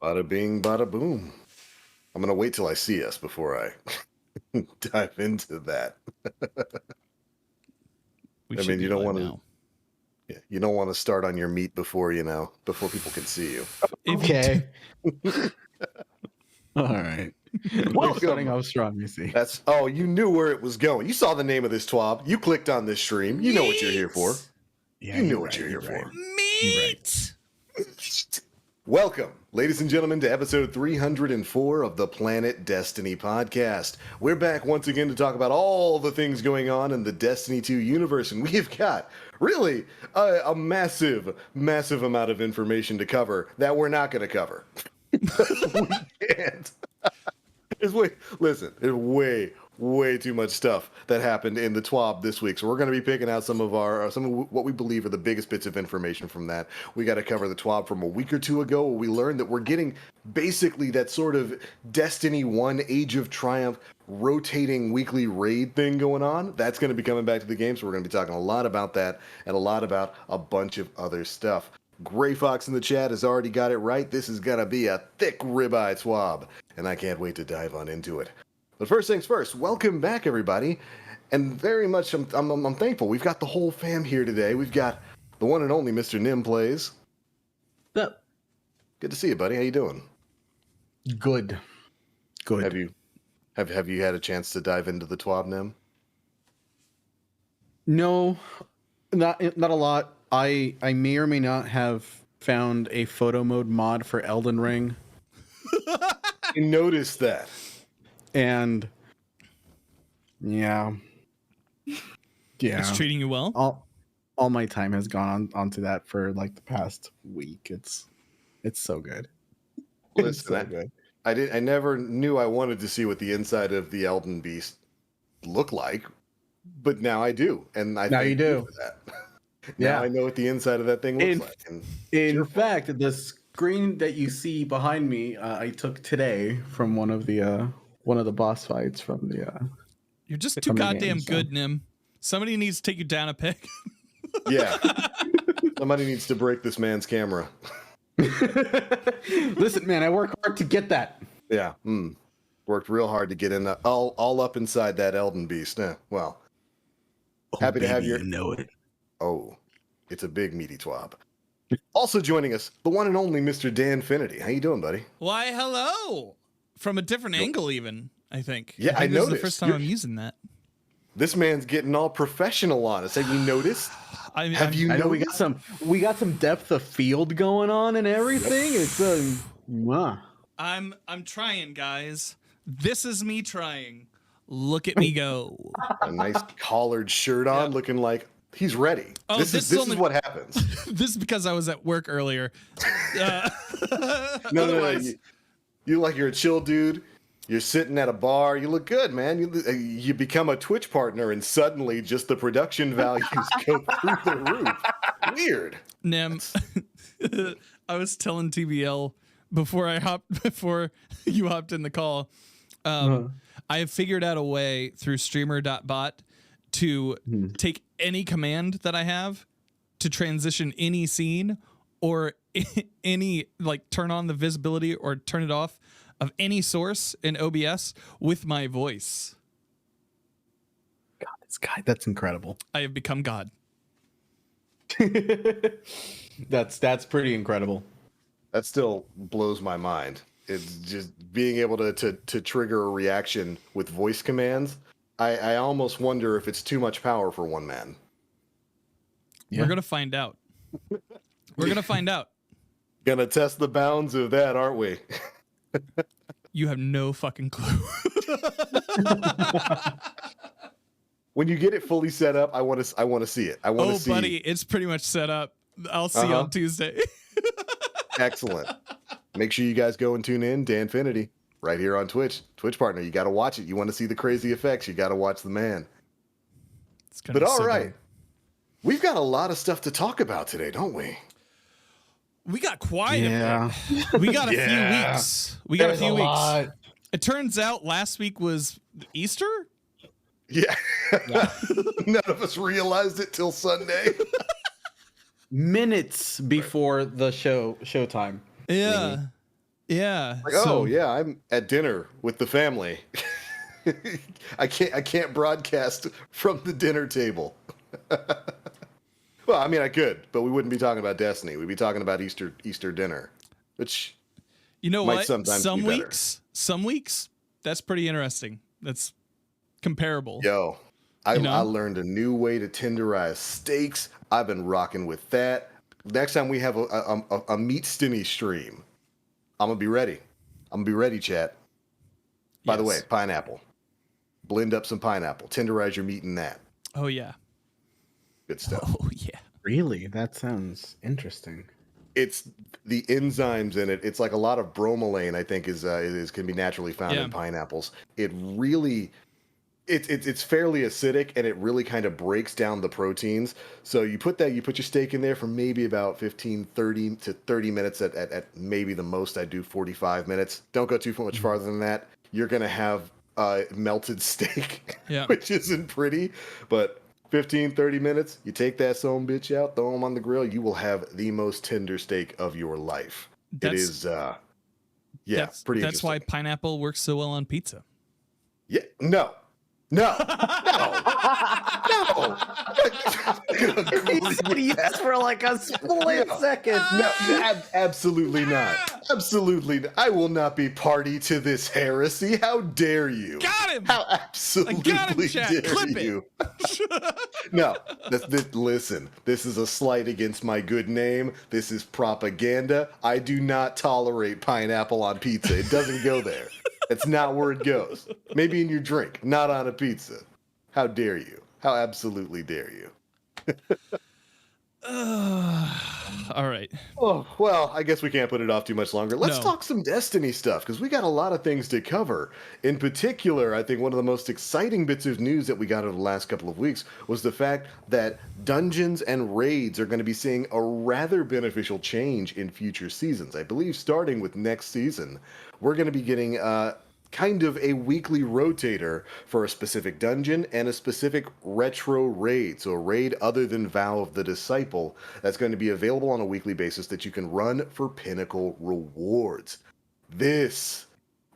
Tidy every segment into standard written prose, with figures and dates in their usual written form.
Bada bing, bada boom. I'm gonna wait till I see us before I dive into that. We I should mean, be you don't live want now. to. You don't want to start on your meat before before people can see you. If Okay. All right. We're Welcome. starting off strong, you see. You knew where it was going. You saw the name of this TWAB. You clicked on this stream. You know what you're here for. Yeah, You know you're what right, you're here right. for. meat. Welcome, ladies and gentlemen, to episode 304 of the Planet Destiny podcast. We're back once again to talk about all the things going on in the Destiny 2 universe, and we've got really a massive, massive amount of information to cover that we're not going to cover. We can't. There's way too much stuff that happened in the TWAB this week. So we're going to be picking out some of what we believe are the biggest bits of information from that. We got to cover the TWAB from a week or two ago, where we learned that we're getting basically that sort of Destiny 1 Age of Triumph rotating weekly raid thing going on. That's going to be coming back to the game. So we're going to be talking a lot about that and a lot about a bunch of other stuff. Gray Fox in the chat has already got it right. This is going to be a thick ribeye TWAB, and I can't wait to dive on into it. But first things first, welcome back, everybody. And very much, I'm thankful. We've got the whole fam here today. We've got the one and only Mr. Nim Plays. What's up? Good to see you, buddy. How you doing? Good. Have you had a chance to dive into the TWAB, Nim? No, not a lot. I may or may not have found a photo mode mod for Elden Ring. I noticed that. And yeah. It's treating you well. All my time has gone onto that for like the past week. It's so good. Listen, I never knew I wanted to see what the inside of the Elden Beast looked like, but now I do, and now you do. For that. Yeah, now I know what the inside of that thing looks like. And in fact, the screen that you see behind me, I took today from one of the boss fights from the. You're just too goddamn good, Nim. Somebody needs to take you down a peg. Yeah, somebody needs to break this man's camera. Listen, man, I work hard to get that. Yeah, worked real hard to get in all up inside that Elden Beast. Well, happy to have you. You know it. Oh, it's a big meaty TWAB. Also joining us, the one and only Mr. Dan Finity. How you doing, buddy? Why, hello. From a different angle, even, I think. Yeah, I think noticed. This is the first time I'm using that. This man's getting all professional on us. Have you noticed? I know we got some depth of field going on and everything. It's I'm trying, guys. This is me trying. Look at me go. A nice collared shirt on, looking like he's ready. Oh, this is what happens. This is because I was at work earlier. No. You like you're a chill dude. You're sitting at a bar. You look good, man. You become a Twitch partner, and suddenly just the production values go through the roof. Weird. Nim, I was telling TBL before you hopped in the call. I have figured out a way through streamer.bot to take any command that I have to transition any scene or any, like, turn on the visibility or turn it off of any source in OBS with my voice. God, this guy, that's incredible. I have become God. That's pretty incredible. That still blows my mind. It's just being able to trigger a reaction with voice commands. I almost wonder if it's too much power for one man. Yeah. We're going to find out. We're going to find out. Gonna test the bounds of that, aren't we? You have no fucking clue. When you get it fully set up, I want to see it. I want to see. Oh, buddy, it's pretty much set up. I'll see you on Tuesday. Excellent. Make sure you guys go and tune in, Dan Finity, right here on Twitch. Twitch partner, you got to watch it. You want to see the crazy effects, you got to watch the man. But all right, we've got a lot of stuff to talk about today, don't we? We got quite a bit. We got a few weeks. We got a few weeks. It turns out last week was Easter? Yeah. None of us realized it till Sunday. Minutes before the showtime. Yeah. Yeah. Like, So oh yeah, I'm at dinner with the family. I can't broadcast from the dinner table. Well, I mean, I could, but we wouldn't be talking about Destiny. We'd be talking about Easter dinner, which you know might what? sometimes be better. Some weeks, that's pretty interesting. That's comparable. Yo, I You know? learned a new way to tenderize steaks. I've been rocking with that. Next time we have a meat stimmy stream, I'm gonna be ready. I'm gonna be ready, chat. By the way, Yes. pineapple. Blend up some pineapple. Tenderize your meat in that. Oh yeah. Good stuff. Oh yeah. Really? That sounds interesting. It's the enzymes in it. It's like a lot of bromelain, I think, is can be naturally found Yeah. in pineapples. It really, it's fairly acidic, and it really kind of breaks down the proteins. So you put your steak in there for maybe about 30 to 30 minutes at maybe the most. I do 45 minutes. Don't go too much farther than that. You're gonna have melted steak, Yeah. which isn't pretty, but 15, 30 minutes, you take that son bitch out, throw them on the grill, you will have the most tender steak of your life. It is, pretty That's why interesting. pineapple works so well on pizza. Yeah, no. No. No. He said yes for like a split second. No, absolutely not. Absolutely not. I will not be party to this heresy. How dare you? Got him! How absolutely got him, chat. dare Clip it. you? No, listen, this is a slight against my good name. This is propaganda. I do not tolerate pineapple on pizza. It doesn't go there. It's not where it goes. Maybe in your drink, not on a pizza. How dare you? How absolutely dare you? All right. Oh, well, I guess we can't put it off too much longer. Let's No. talk some Destiny stuff, because we got a lot of things to cover. In particular, I think one of the most exciting bits of news that we got over the last couple of weeks was the fact that dungeons and raids are going to be seeing a rather beneficial change in future seasons. I believe starting with next season, we're going to be getting kind of a weekly rotator for a specific dungeon and a specific retro raid. So a raid other than Vow of the Disciple that's going to be available on a weekly basis that you can run for Pinnacle rewards. This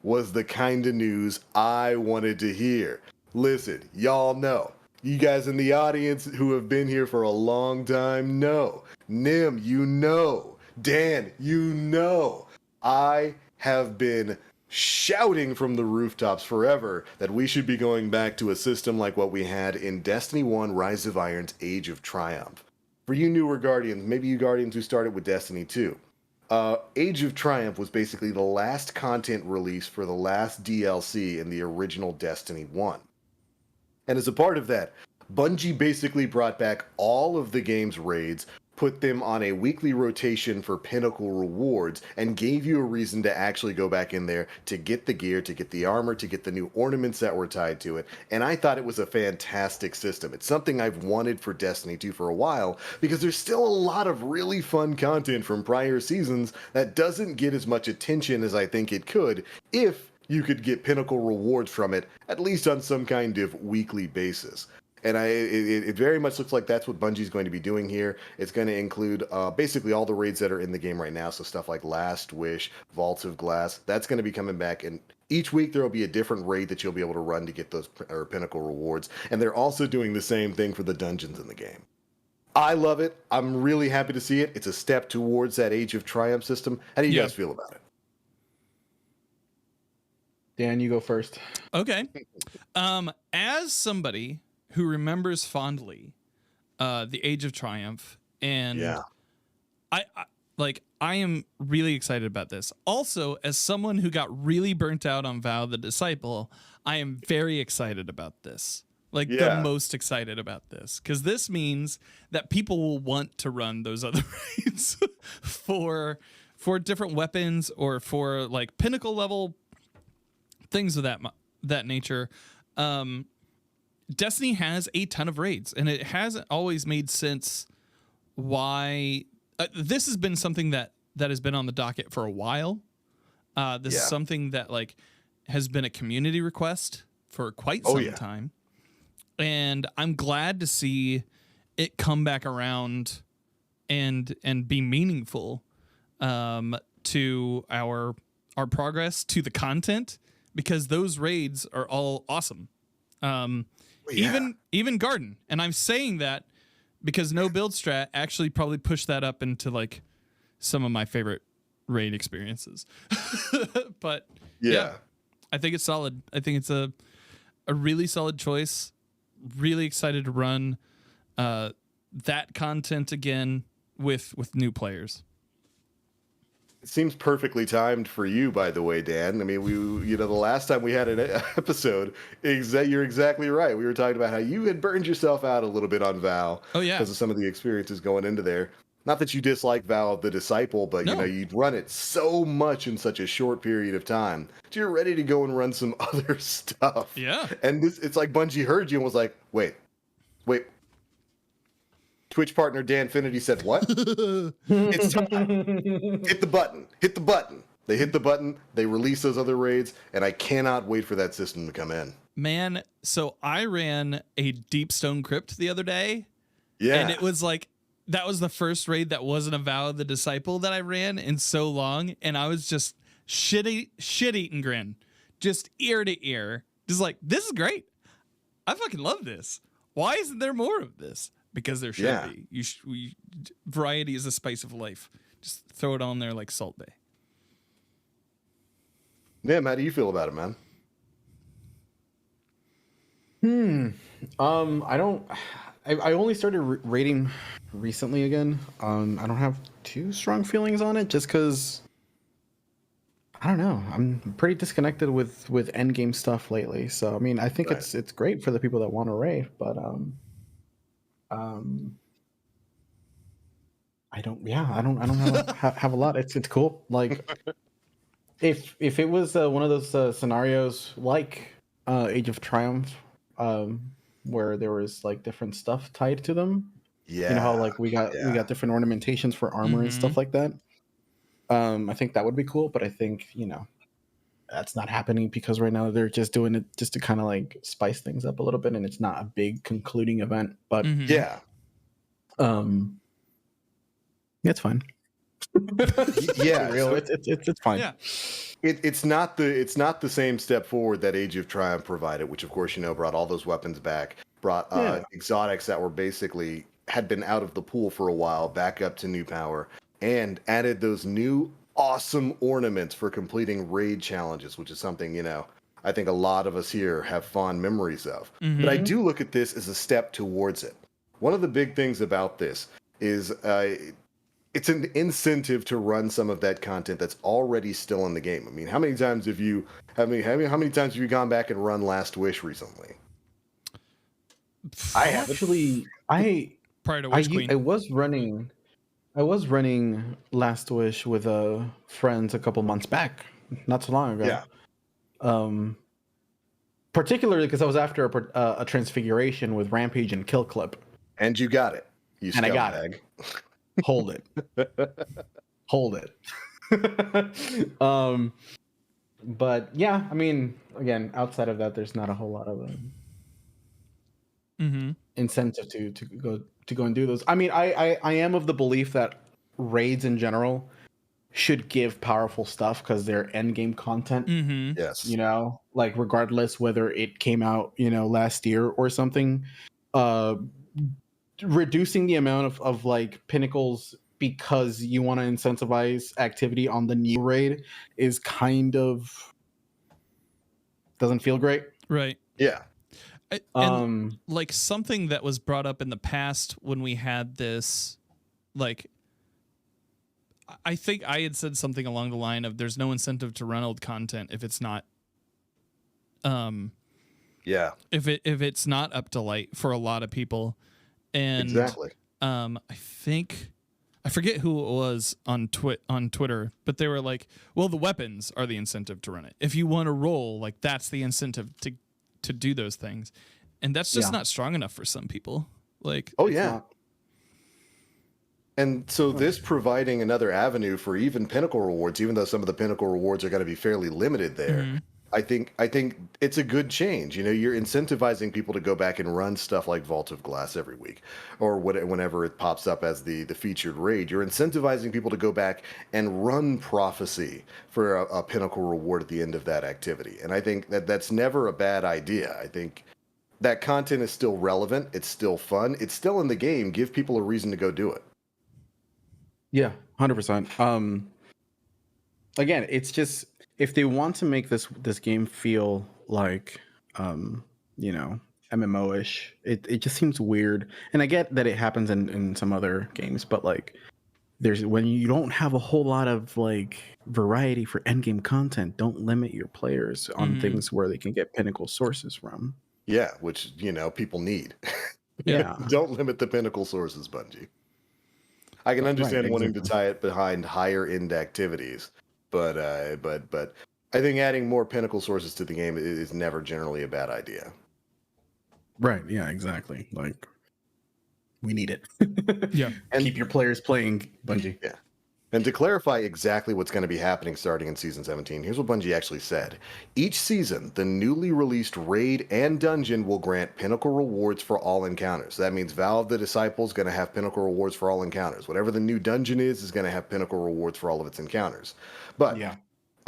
was the kind of news I wanted to hear. Listen, y'all know. You guys in the audience who have been here for a long time know. Nim, you know. Dan, you know. I have been shouting from the rooftops forever that we should be going back to a system like what we had in Destiny 1 Rise of Iron's Age of Triumph. For you newer Guardians, maybe you Guardians who started with Destiny 2, Age of Triumph was basically the last content release for the last DLC in the original Destiny 1. And as a part of that, Bungie basically brought back all of the game's raids, put them on a weekly rotation for Pinnacle rewards, and gave you a reason to actually go back in there to get the gear, to get the armor, to get the new ornaments that were tied to it. And I thought it was a fantastic system. It's something I've wanted for Destiny 2 for a while, because there's still a lot of really fun content from prior seasons that doesn't get as much attention as I think it could if you could get Pinnacle rewards from it, at least on some kind of weekly basis. And it very much looks like that's what Bungie's going to be doing here. It's going to include basically all the raids that are in the game right now. So stuff like Last Wish, Vaults of Glass, that's going to be coming back. And each week there will be a different raid that you'll be able to run to get those Pinnacle rewards. And they're also doing the same thing for the dungeons in the game. I love it. I'm really happy to see it. It's a step towards that Age of Triumph system. How do you guys feel about it? Dan, you go first. Okay. As somebody who remembers fondly the Age of Triumph, and I am really excited about this. Also, as someone who got really burnt out on Vow the Disciple, I am very excited about this. The most excited about this, because this means that people will want to run those other raids for different weapons or for like Pinnacle level things of that nature. Destiny has a ton of raids, and it hasn't always made sense why this has been something that has been on the docket for a while. This is something that has been a community request for quite some time, and I'm glad to see it come back around and be meaningful to our our progress to the content, because those raids are all awesome. Even Garden. And I'm saying that because no build strat actually probably pushed that up into like some of my favorite raid experiences. But yeah, I think it's solid. I think it's a really solid choice. Really excited to run that content again with new players. It seems perfectly timed for you, by the way, Dan. I mean, the last time we had an episode, you're exactly right. We were talking about how you had burned yourself out a little bit on Vow. Oh, yeah. Because of some of the experiences going into there. Not that you dislike Vow the Disciple, but No. you'd run it so much in such a short period of time. You're ready to go and run some other stuff. Yeah. And it's like Bungie heard you and was like, wait. Twitch partner Dan Finity said, what? It's time. Hit the button. They hit the button. They release those other raids, and I cannot wait for that system to come in. Man, so I ran a Deep Stone Crypt the other day. Yeah. And it was like, that was the first raid that wasn't a Vow of the Disciple that I ran in so long. And I was just shit-eating grin. Just ear to ear. Just like, this is great. I fucking love this. Why isn't there more of this? Because there should be. Variety is the spice of life. Just throw it on there like Salt Bay. Yeah, how do you feel about it, man? I only started rating recently again. I don't have too strong feelings on it, just because I don't know. I'm pretty disconnected with end game stuff lately. So I mean, I think it's great for the people that want to raid, but I don't have a lot. It's cool. Like if it was one of those scenarios like Age of Triumph, where there was like different stuff tied to them. Yeah. You know how like we got different ornamentations for armor and stuff like that. I think that would be cool, but I think, that's not happening because right now they're just doing it just to kind of like spice things up a little bit, and it's not a big concluding event. But yeah, it's fine. Yeah, it's fine. Yeah. It's not the same step forward that Age of Triumph provided, which of course brought all those weapons back, brought exotics that were basically had been out of the pool for a while back up to new power, and added those new awesome ornaments for completing raid challenges, which is something I think a lot of us here have fond memories of. But I do look at this as a step towards it. One of the big things about this is it's an incentive to run some of that content that's already still in the game. I mean, how many times have you gone back and run Last Wish recently? I actually prior to Witch Queen. I was running Last Wish with friends a couple months back, not so long ago. Yeah. Particularly because I was after a transfiguration with Rampage and Kill Clip. And you got it. And I got it. Hold it. But yeah, I mean, again, outside of that, there's not a whole lot of incentive to go and do those. I mean, I am of the belief that raids in general should give powerful stuff because they're end game content. Yes. Like regardless whether it came out, last year or something, reducing the amount of like pinnacles because you want to incentivize activity on the new raid is kind of doesn't feel great. Right. Yeah. And like something that was brought up in the past when we had this, like, I think I had said something along the line of there's no incentive to run old content if it's not if it's not up to light for a lot of people. And exactly. I forget who it was on Twitter, but they were like, well, the weapons are the incentive to run it. If you want to roll, like that's the incentive to do those things. And that's just not strong enough for some people. Like, oh yeah. And so this providing another avenue for even Pinnacle rewards, even though some of the Pinnacle rewards are going to be fairly limited there, I think it's a good change. You know, you're incentivizing people to go back and run stuff like Vault of Glass every week, or whenever it pops up as the featured raid. You're incentivizing people to go back and run Prophecy for a Pinnacle reward at the end of that activity. And I think that that's never a bad idea. I think that content is still relevant. It's still fun. It's still in the game. Give people a reason to go do it. Yeah, 100%. Again, it's just if they want to make this game feel like you know, MMO-ish, it just seems weird. And I get that it happens in some other games, but like there's when you don't have a whole lot of like variety for endgame content, don't limit your players on things where they can get Pinnacle sources from. Yeah, which, you know, people need. Yeah. Don't limit the Pinnacle sources, Bungie. I can understand wanting to tie it behind higher end activities, but I think adding more Pinnacle sources to the game is never generally a bad idea. Right. Yeah, exactly. Like we need it. Yeah. And keep your players playing, Bungie. yeah. And to clarify exactly what's going to be happening starting in Season 17, here's what Bungie actually said. Each season, the newly released raid and dungeon will grant Pinnacle rewards for all encounters. That means Valve the Disciple is going to have Pinnacle rewards for all encounters. Whatever the new dungeon is going to have Pinnacle rewards for all of its encounters. But Yeah.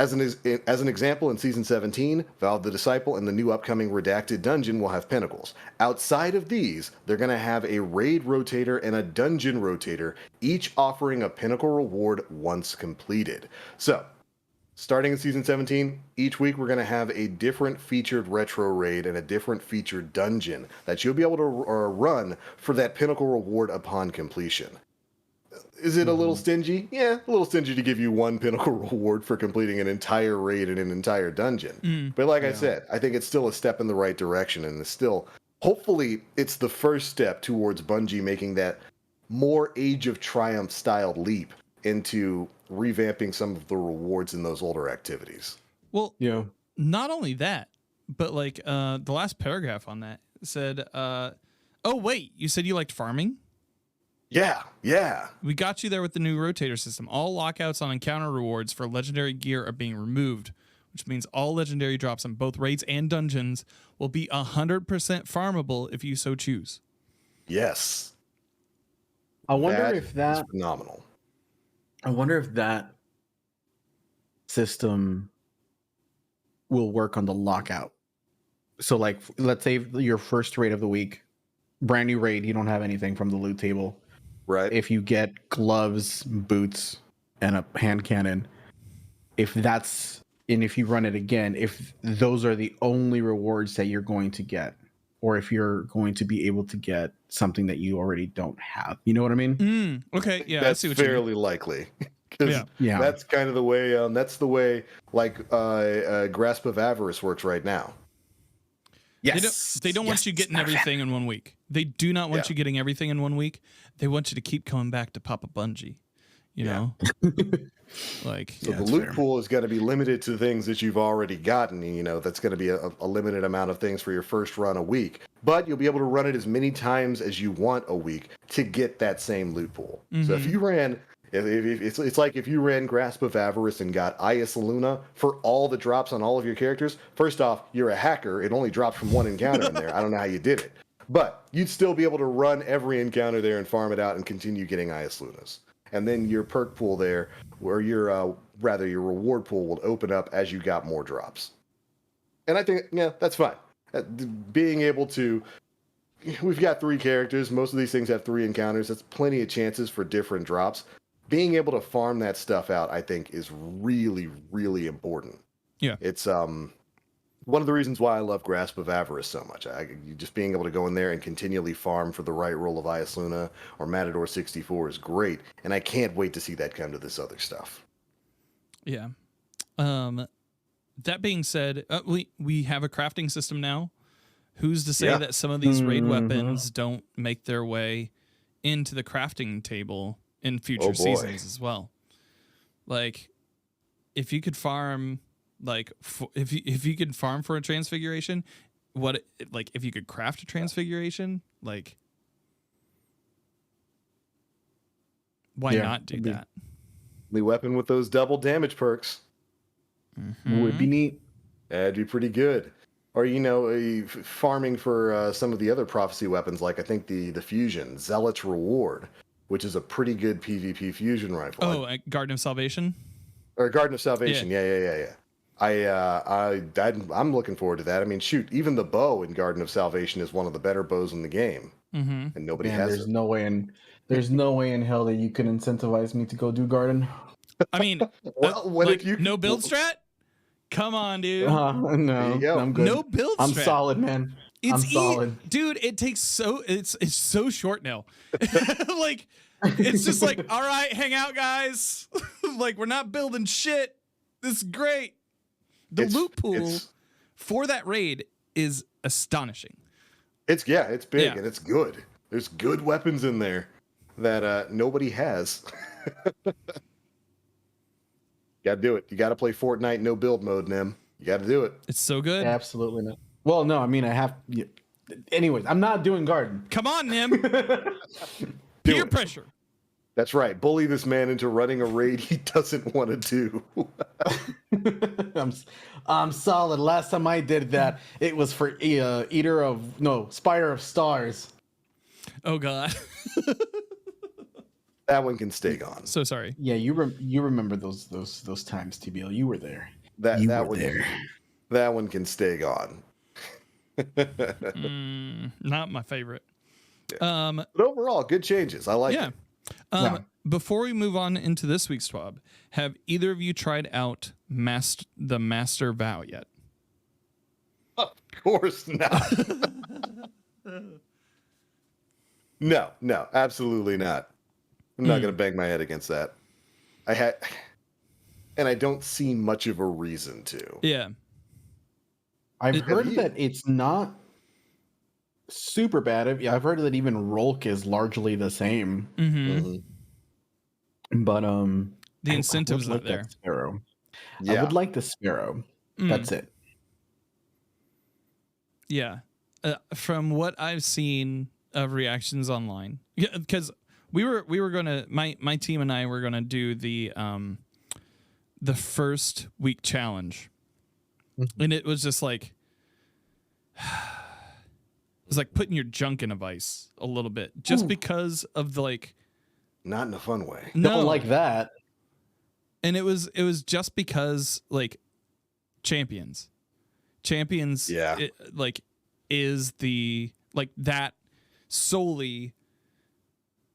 as an example, in Season 17, Valve the Disciple and the new upcoming Redacted Dungeon will have Pinnacles. Outside of these, they're going to have a Raid Rotator and a Dungeon Rotator, each offering a Pinnacle reward once completed. So, starting in Season 17, each week we're going to have a different featured Retro Raid and a different featured Dungeon that you'll be able to run for that Pinnacle reward upon completion. Is it a little stingy? Yeah, a little stingy to give you one Pinnacle reward for completing an entire raid and an entire dungeon. But like I said, I think it's still a step in the right direction, and it's still, hopefully, it's the first step towards Bungie making that more Age of Triumph style leap into revamping some of the rewards in those older activities. Well, Yeah. not only that, but like the last paragraph on that said, oh wait, you said you liked farming? Yeah. We got you there with the new rotator system. All lockouts on encounter rewards for legendary gear are being removed, which means all legendary drops on both raids and dungeons will be 100% farmable if you so choose. Yes. I wonder That if that is phenomenal. I wonder if that system will work on the lockout. So like let's say your first raid of the week, brand new raid, you don't have anything from the loot table. Right. If you get gloves, boots, and a hand cannon, if you run it again, if those are the only rewards that you're going to get, or if you're going to be able to get something that you already don't have. You know what I mean? Okay, yeah, That's I see what you mean. fairly likely. Because Yeah. that's kind of the way, like Grasp of Avarice works right now. Yes. They don't want you getting everything in 1 week. They do not want you getting everything in 1 week. They want you to keep coming back to Papa Bungie. You know? Like, So the loot pool is going to be limited to things that you've already gotten. You know, that's going to be a limited amount of things for your first run a week. But you'll be able to run it as many times as you want a week to get that same loot pool. So if you ran... It's like if you ran Grasp of Avarice and got Ias Luna for all the drops on all of your characters. First off, you're a hacker. It only drops from one encounter in there. I don't know how you did it. But you'd still be able to run every encounter there and farm it out and continue getting Ias Lunas. And then your perk pool there, or your reward pool will open up as you got more drops. And I think, that's fine. Being able to... We've got 3 characters. Most of these things have 3 encounters. That's plenty of chances for different drops. Being able to farm that stuff out, I think, is really, really important. Yeah. It's one of the reasons why I love Grasp of Avarice so much. Just being able to go in there and continually farm for the right roll of Ias Luna or Matador 64 is great, and I can't wait to see that come to this other stuff. Yeah. That being said, we have a crafting system now. Who's to say that some of these raid weapons don't make their way into the crafting table in future seasons as well? Like, if you could farm, like, if you could farm for a transfiguration, if you could craft a transfiguration, like, why not do that? The weapon with those double damage perks Would be neat. That'd be pretty good. Or farming for some of the other prophecy weapons, like I think the fusion Zealot's Reward, which is a pretty good PvP fusion rifle. Oh, Garden of Salvation. Or Garden of Salvation. Yeah. I'm looking forward to that. I mean, shoot, even the bow in Garden of Salvation is one of the better bows in the game, and nobody has there's it. there's no way in hell that you can incentivize me to go do garden. I mean, Well, what like, if you no build strat? Come on, dude. No, you go. I'm good. No build I'm strat. solid, man. I'm solid. Dude, it takes it's so short now. Like, it's just like, all right, hang out, guys. Like, we're not building shit. This is great. The loot pool for that raid is astonishing. It's big Yeah. and it's good. There's good weapons in there that nobody has. Gotta do it. You gotta play Fortnite no build mode, Nim. You gotta do it. It's so good. Absolutely not. Well, no, I mean I have. Yeah. Anyways, I'm not doing garden. Come on, Nim. Peer it. pressure. That's right. Bully this man into running a raid he doesn't want to do. I'm solid. Last time I did that, it was for Spire of Stars. Oh God. That one can stay gone. So sorry. Yeah, you remember those times, TBL. You were there. That one there. That one can stay gone. Not my favorite. But overall, good changes. I like it. Before we move on into this week's TWAB, have either of you tried out the Master Vow yet? Of course not. No, absolutely not. I'm not going to bang my head against that. And I don't see much of a reason to. Yeah. I've heard that it's not super bad. I've heard that even Rolk is largely the same. But the incentives are there. Sparrow. Yeah. I would like the Sparrow. That's it. Yeah. From what I've seen of reactions online, because we were gonna my team and I were gonna do the first week challenge, and it was just like it was like putting your junk in a vice a little bit, just because of the like. Not in a fun way. No, Don't like that. And it was just because like champions, Yeah. Is the like that solely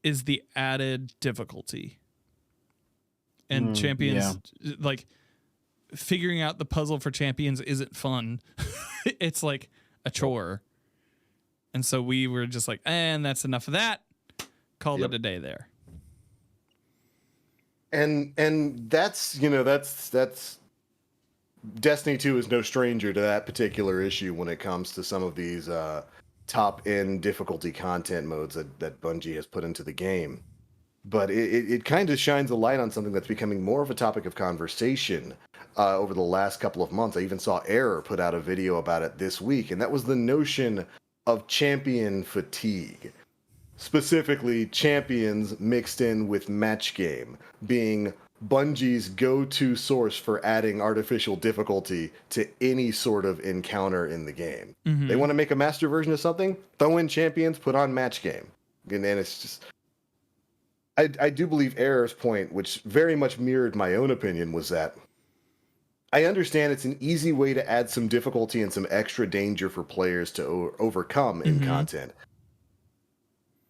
is the added difficulty, and champions like figuring out the puzzle for champions isn't fun. It's like a chore, and so we were just like, and that's enough of that. Called it a day there. And that's Destiny 2 is no stranger to that particular issue when it comes to some of these top end difficulty content modes that Bungie has put into the game. But it kind of shines a light on something that's becoming more of a topic of conversation over the last couple of months. I even saw Error put out a video about it this week, and that was the notion of champion fatigue. Specifically, champions mixed in with match game being Bungie's go-to source for adding artificial difficulty to any sort of encounter in the game. They want to make a master version of something, throw in champions, put on match game. And it's just... I do believe Error's point, which very much mirrored my own opinion, was that I understand it's an easy way to add some difficulty and some extra danger for players to overcome in content.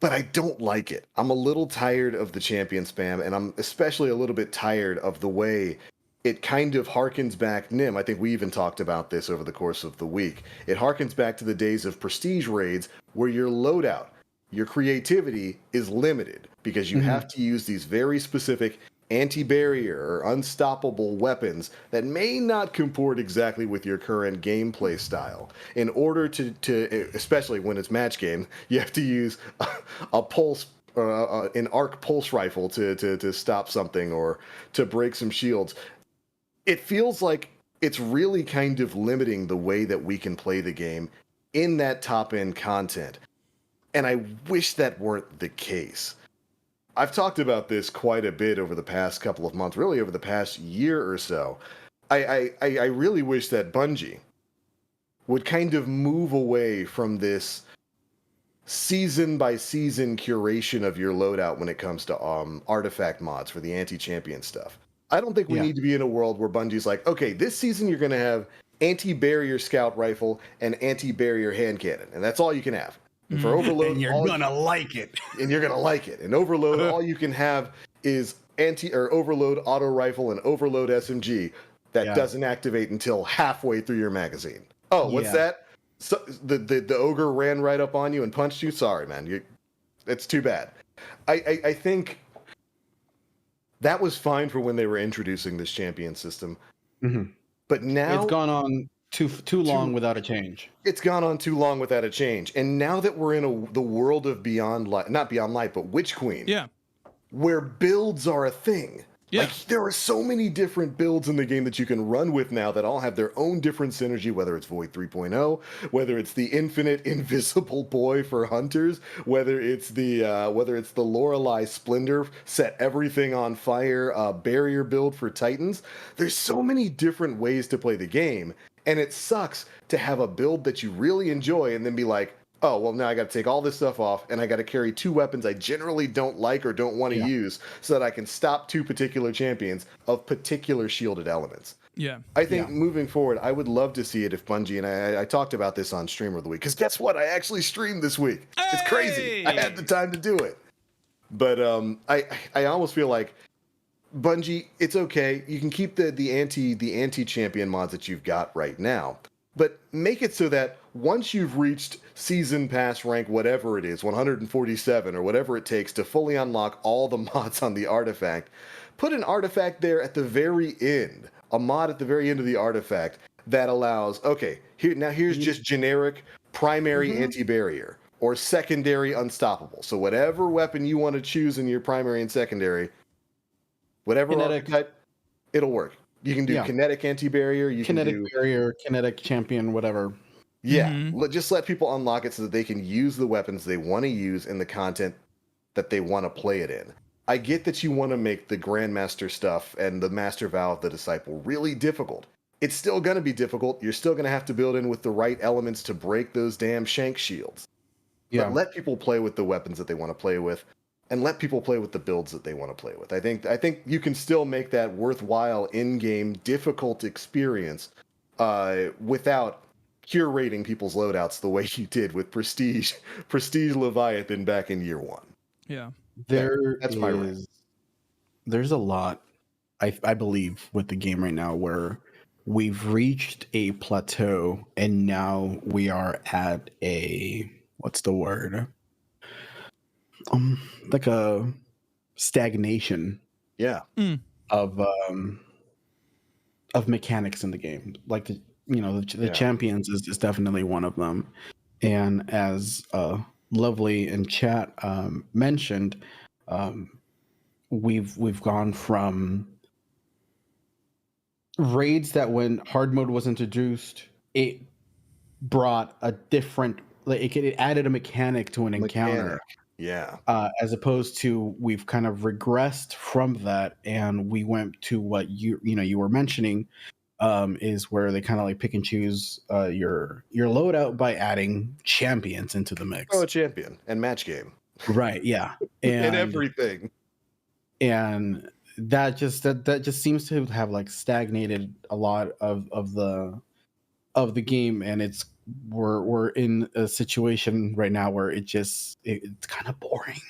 But I don't like it. I'm a little tired of the champion spam, and I'm especially a little bit tired of the way it kind of harkens back. Nim, I think we even talked about this over the course of the week. It harkens back to the days of prestige raids where your loadout, your creativity is limited because you have to use these very specific anti-barrier or unstoppable weapons that may not comport exactly with your current gameplay style. In order to especially when it's match game, you have to use a pulse, an arc pulse rifle to stop something or to break some shields. It feels like it's really kind of limiting the way that we can play the game in that top-end content. And I wish that weren't the case. I've talked about this quite a bit over the past couple of months, really over the past year or so. I really wish that Bungie would kind of move away from this season by season curation of your loadout when it comes to artifact mods for the anti-champion stuff. I don't think we need to be in a world where Bungie's like, okay, this season you're going to have anti-barrier scout rifle and anti-barrier hand cannon, and that's all you can have. And for Overload, and you're gonna like it. And you're gonna like it. And Overload, all you can have is Overload auto rifle and Overload SMG that doesn't activate until halfway through your magazine. Oh, what's that? So the ogre ran right up on you and punched you. Sorry, man. It's too bad. I think that was fine for when they were introducing this champion system, but now it's gone on too long without a change. It's gone on too long without a change, and now that we're in the world of Beyond Light, not Beyond Light, but Witch Queen, where builds are a thing. Yeah. Like, there are so many different builds in the game that you can run with now that all have their own different synergy, whether it's Void 3.0, whether it's the infinite invisible boy for hunters, whether it's the Lorelei Splendor, set everything on fire, barrier build for Titans. There's so many different ways to play the game, and it sucks to have a build that you really enjoy and then be like, oh, well, now I got to take all this stuff off, and I got to carry 2 weapons I generally don't like or don't want to use so that I can stop 2 particular champions of particular shielded elements. Yeah. I think moving forward, I would love to see it if Bungie, and I talked about this on Streamer of the Week, because guess what? I actually streamed this week. Hey! It's crazy. I had the time to do it. But I almost feel like Bungie, it's okay. You can keep the anti-champion mods that you've got right now. But make it so that once you've reached season pass rank, whatever it is, 147 or whatever it takes to fully unlock all the mods on the artifact, put an artifact there at the very end, a mod at the very end of the artifact that allows, okay, here's just generic primary anti-barrier or secondary unstoppable. So whatever weapon you want to choose in your primary and secondary, whatever archetype, it'll work. You can do kinetic anti-barrier. Kinetic barrier, kinetic champion, whatever. Yeah, just let people unlock it so that they can use the weapons they want to use in the content that they want to play it in. I get that you want to make the Grandmaster stuff and the Master Vow of the Disciple really difficult. It's still going to be difficult. You're still going to have to build in with the right elements to break those damn shank shields. Yeah. But let people play with the weapons that they want to play with, and let people play with the builds that they want to play with. I think you can still make that worthwhile in-game difficult experience without curating people's loadouts the way you did with Prestige Leviathan back in year 1. Yeah. That's my rant. There's a lot, I believe, with the game right now where we've reached a plateau and now we are at a, what's the word? Like a stagnation. Yeah. Of mechanics in the game. Like the champions is definitely one of them. And as Lovely in chat mentioned, we've gone from raids that when hard mode was introduced, it brought a different, like it added a mechanic to an encounter. Yeah. As opposed to we've kind of regressed from that, and we went to what you were mentioning, is where they kind of like pick and choose your loadout by adding champions into the mix. Oh, a champion and match game. Right. Yeah. And everything. And that just seems to have like stagnated a lot of the game, and we're in a situation right now where it's kind of boring.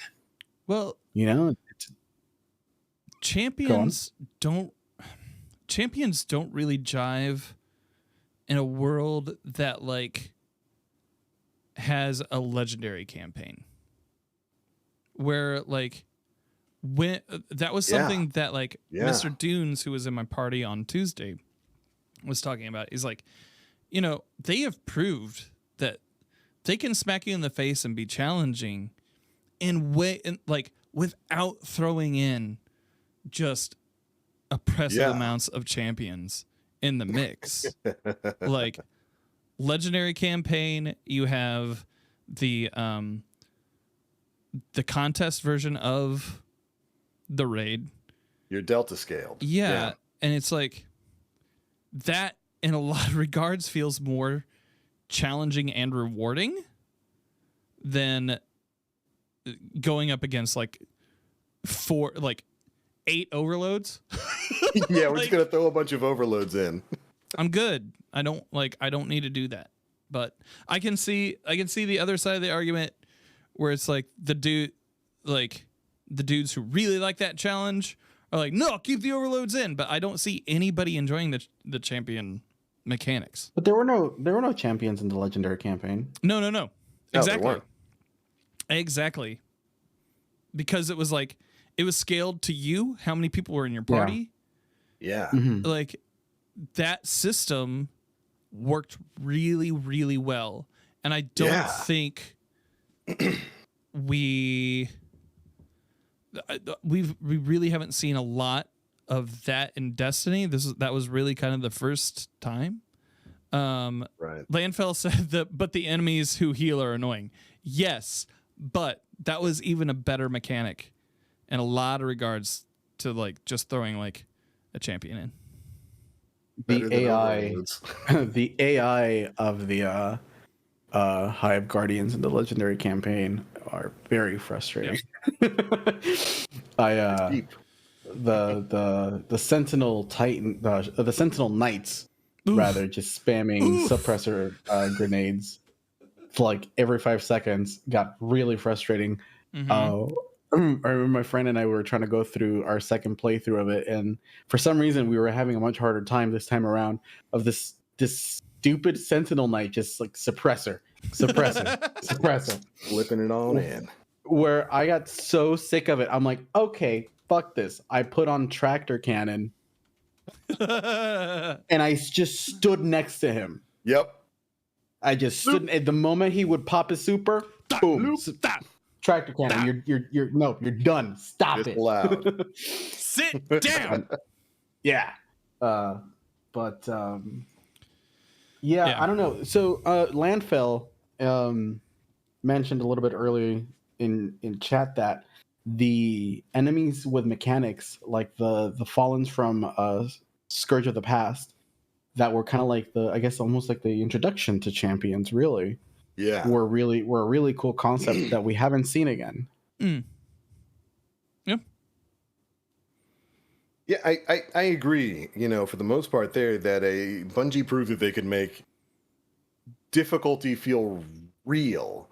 Well, champions don't really jive in a world that like has a legendary campaign, where like when that was something that like Mr. Dunes, who was in my party on Tuesday, was talking about. Is like, they have proved that they can smack you in the face and be challenging without throwing in just oppressive amounts of champions in the mix. Like legendary campaign, you have the contest version of the raid. You're delta scaled. Yeah. And it's like, that in a lot of regards feels more challenging and rewarding than going up against like 8 overloads. Yeah, we're Like, just gonna throw a bunch of overloads in. I'm good. I don't need to do that. But I can see the other side of the argument where it's like the dudes who really like that challenge are like, no, keep the overloads in. But I don't see anybody enjoying the champion mechanics. But there were no champions in the legendary campaign. No. there Exactly. weren't. Exactly. Because it was scaled to you, how many people were in your party. Yeah. Mm-hmm. Like that system worked really, really well. And I don't think we really haven't seen a lot of that in Destiny. That was really kind of the first time. Right. Landfell said but the enemies who heal are annoying. Yes, but that was even a better mechanic in a lot of regards to like just throwing like a champion in. Better than AI, overloads. the AI of the Hive Guardians in the legendary campaign are very frustrating. Deep. The Sentinel Titan, the Sentinel Knights, rather, just spamming suppressor grenades for like every 5 seconds got really frustrating. Mm-hmm. I remember my friend and I were trying to go through our second playthrough of it, and for some reason we were having a much harder time this time around of this stupid Sentinel Knight just like suppressor, Flipping it on in. where I got so sick of it. I'm like, okay, fuck this. I put on tractor cannon and I just stood next to him. Yep. I just stood at the moment he would pop his super, boom, Stop. tractor cannon. You're done. Stop Just it. loud. Sit down. Yeah. But yeah, I don't know. So Landfell mentioned a little bit early in chat that the enemies with mechanics like the Fallens from Scourge of the Past that were kind of like I guess almost like the introduction to champions really. Yeah. were a really cool concept that we haven't seen again. Yeah. Yeah, I agree. For the most part there, that Bungie proved that they could make difficulty feel real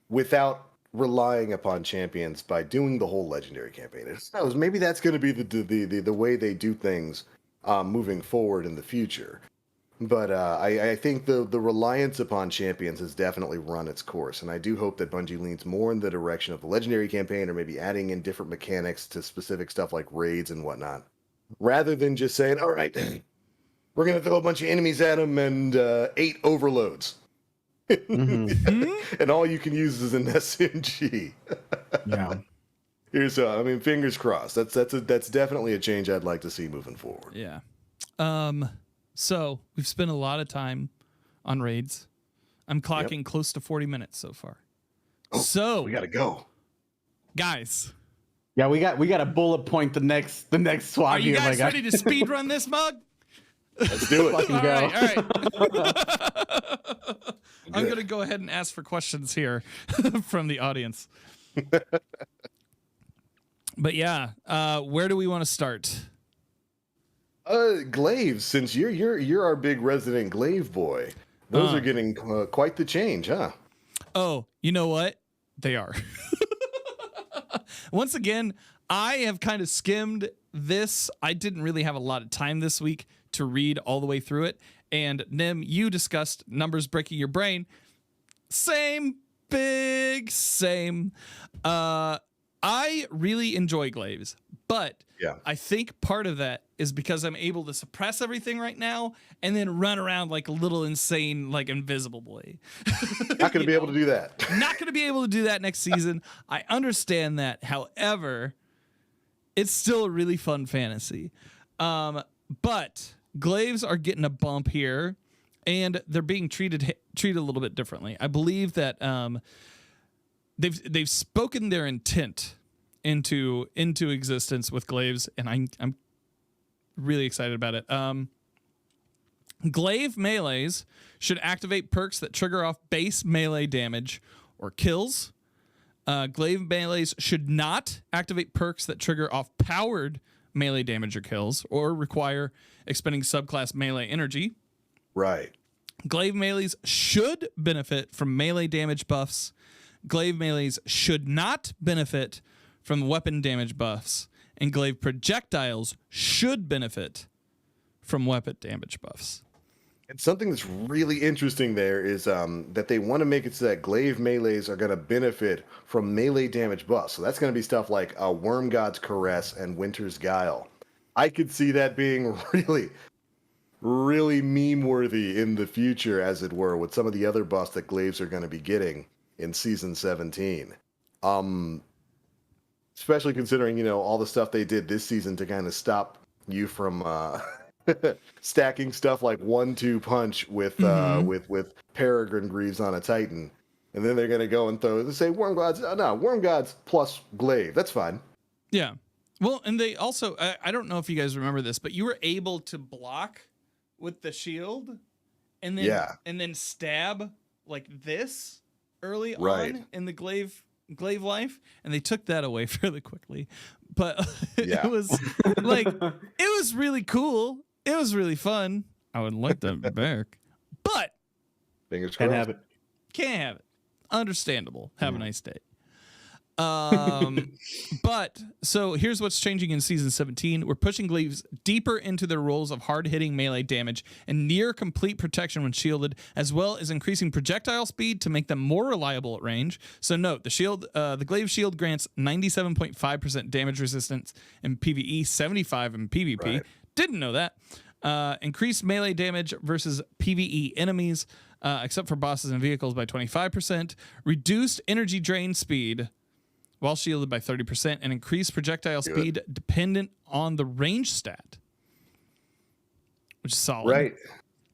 without relying upon champions by doing the whole legendary campaign. Maybe that's going to be the way they do things moving forward in the future. But I think the reliance upon champions has definitely run its course, and I do hope that Bungie leans more in the direction of the legendary campaign, or maybe adding in different mechanics to specific stuff like raids and whatnot, rather than just saying, all right, we're going to throw a bunch of enemies at them and 8 overloads. And all you can use is an SMG. Yeah. Fingers crossed. That's definitely a change I'd like to see moving forward. Yeah. So we've spent a lot of time on raids. I'm clocking close to 40 minutes so far. So we gotta go, guys. Yeah, we got a bullet point the next swap. Are you guys ready to speed run this mug? Let's do it. Fucking go. All right. I'm gonna go ahead and ask for questions here from the audience. But yeah, where do we want to start? Glaives, since you're our big resident Glaive boy, those are getting quite the change, huh? Oh, you know what? They are. Once again, I have kind of skimmed this. I didn't really have a lot of time this week to read all the way through it. And Nim, you discussed numbers breaking your brain. Same. I really enjoy Glaives, but Yeah. I think part of that is because I'm able to suppress everything right now and then run around like a little insane, like invisible boy. Not going to be able to do that. Not going to be able to do that next season. I understand that. However, it's still a really fun fantasy. But Glaives are getting a bump here, and they're being treated a little bit differently. I believe that they've spoken their intent into existence with Glaives, and I'm really excited about it. Glaive melees should activate perks that trigger off base melee damage or kills. Glaive melees should not activate perks that trigger off powered melee damage or kills or require expending subclass melee energy. Right. Glaive melees should benefit from melee damage buffs. Glaive melees should not benefit from weapon damage buffs. And glaive projectiles should benefit from weapon damage buffs. And something that's really interesting there is that they want to make it so that glaive melees are going to benefit from melee damage buffs. So that's going to be stuff like Worm God's Caress and Winter's Guile. I could see that being really, really meme-worthy in the future, as it were, with some of the other buffs that glaives are going to be getting in Season 17. Especially considering, all the stuff they did this season to kind of stop you from... stacking stuff like 1-2 punch with Peregrine Greaves on a Titan, and then they're gonna go and say Worm Gods plus Glaive. That's fine. Yeah. Well, and they also I don't know if you guys remember this, but you were able to block with the shield and then stab like this early on in the glaive life, and they took that away fairly quickly. But it was like it was really cool. It was really fun. I would like that back. But fingers can't crossed. have it. Can't have it. Understandable. Have a nice day. But so here's what's changing in Season 17. We're pushing glaives deeper into their roles of hard-hitting melee damage and near complete protection when shielded, as well as increasing projectile speed to make them more reliable at range. So note, the glaive shield grants 97.5% damage resistance in PvE, 75% in PvP. Right. Didn't know that. Increased melee damage versus PvE enemies, except for bosses and vehicles, by 25%. Reduced energy drain speed while shielded by 30%, and increased projectile speed dependent on the range stat, which is solid. Right.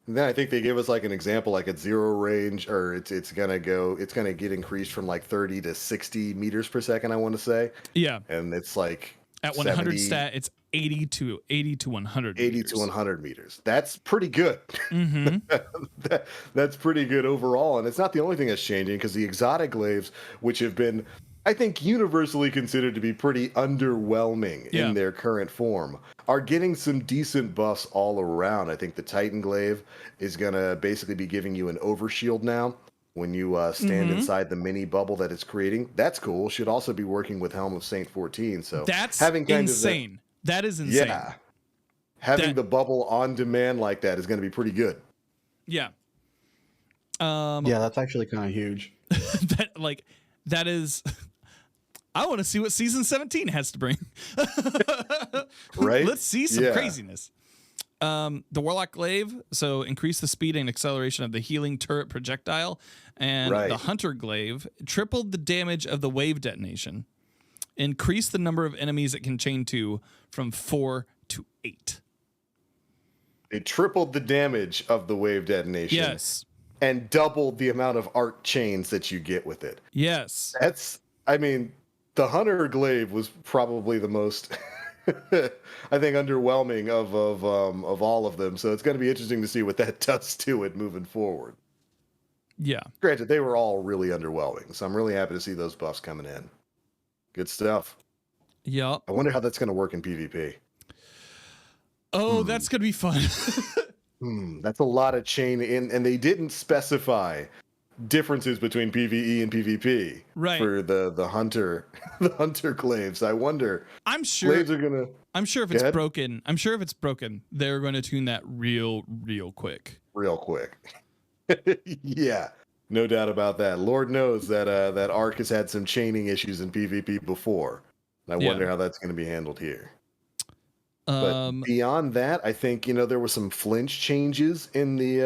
And then I think they give us like an example, like at 0 range, or it's gonna get increased from like 30 to 60 meters per second, I want to say. Yeah. And it's like at 100 stat, it's 80 to 100 80 meters. to 100 meters. That's pretty good. Mm-hmm. That's pretty good overall. And it's not the only thing that's changing, because the exotic glaives, which have been, I think, universally considered to be pretty underwhelming in their current form, are getting some decent buffs all around. I think the Titan glaive is going to basically be giving you an overshield now when you stand inside the mini bubble that it's creating. That's cool. Should also be working with Helm of Saint 14. So that's having insane. That is insane. Yeah. Having the bubble on demand like that is going to be pretty good. Yeah. Yeah, that's actually kind of huge. that is. I want to see what Season 17 has to bring. Right? Let's see some craziness. The Warlock Glaive, so increase the speed and acceleration of the healing turret projectile. And the Hunter Glaive tripled the damage of the wave detonation. Increase the number of enemies it can chain to from 4 to 8. It tripled the damage of the wave detonation. Yes. And doubled the amount of arc chains that you get with it. Yes. The Hunter Glaive was probably the most, I think, underwhelming of all of them. So it's going to be interesting to see what that does to it moving forward. Yeah. Granted, they were all really underwhelming, so I'm really happy to see those buffs coming in. Good stuff. Yep. I wonder how that's going to work in PvP. Oh, that's going to be fun. That's a lot of chain in, and they didn't specify differences between PvE and PvP for the hunter glaives. I wonder. I'm sure glaives are gonna. I'm sure if it's broken. I'm sure if it's broken, they're going to tune that real quick. Real quick. Yeah, no doubt about that. Lord knows that that Arc has had some chaining issues in PvP before. I wonder how that's going to be handled here. But beyond that, I think there were some flinch changes in the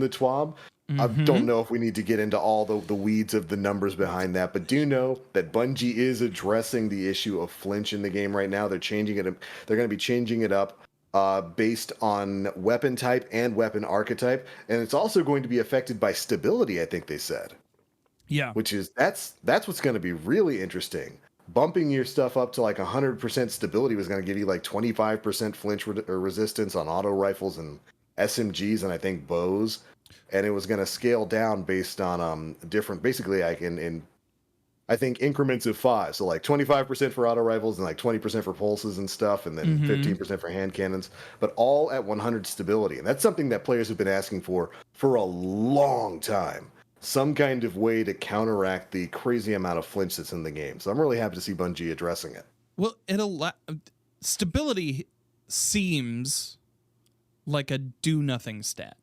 TWAB. I don't know if we need to get into all the weeds of the numbers behind that, but do know that Bungie is addressing the issue of flinch in the game right now. They're changing it. They're going to be changing it up based on weapon type and weapon archetype, and it's also going to be affected by stability, I think they said. Yeah. Which is that's what's going to be really interesting. Bumping your stuff up to like 100% stability was going to give you like 25% flinch resistance on auto rifles and SMGs and I think bows, and it was going to scale down based on different, basically like in I think increments of 5. So like 25% for auto rifles and like 20% for pulses and stuff, and then 15% for hand cannons, but all at 100 stability. And that's something that players have been asking for a long time. Some kind of way to counteract the crazy amount of flinch that's in the game. So I'm really happy to see Bungie addressing it. Well, stability seems like a do-nothing stat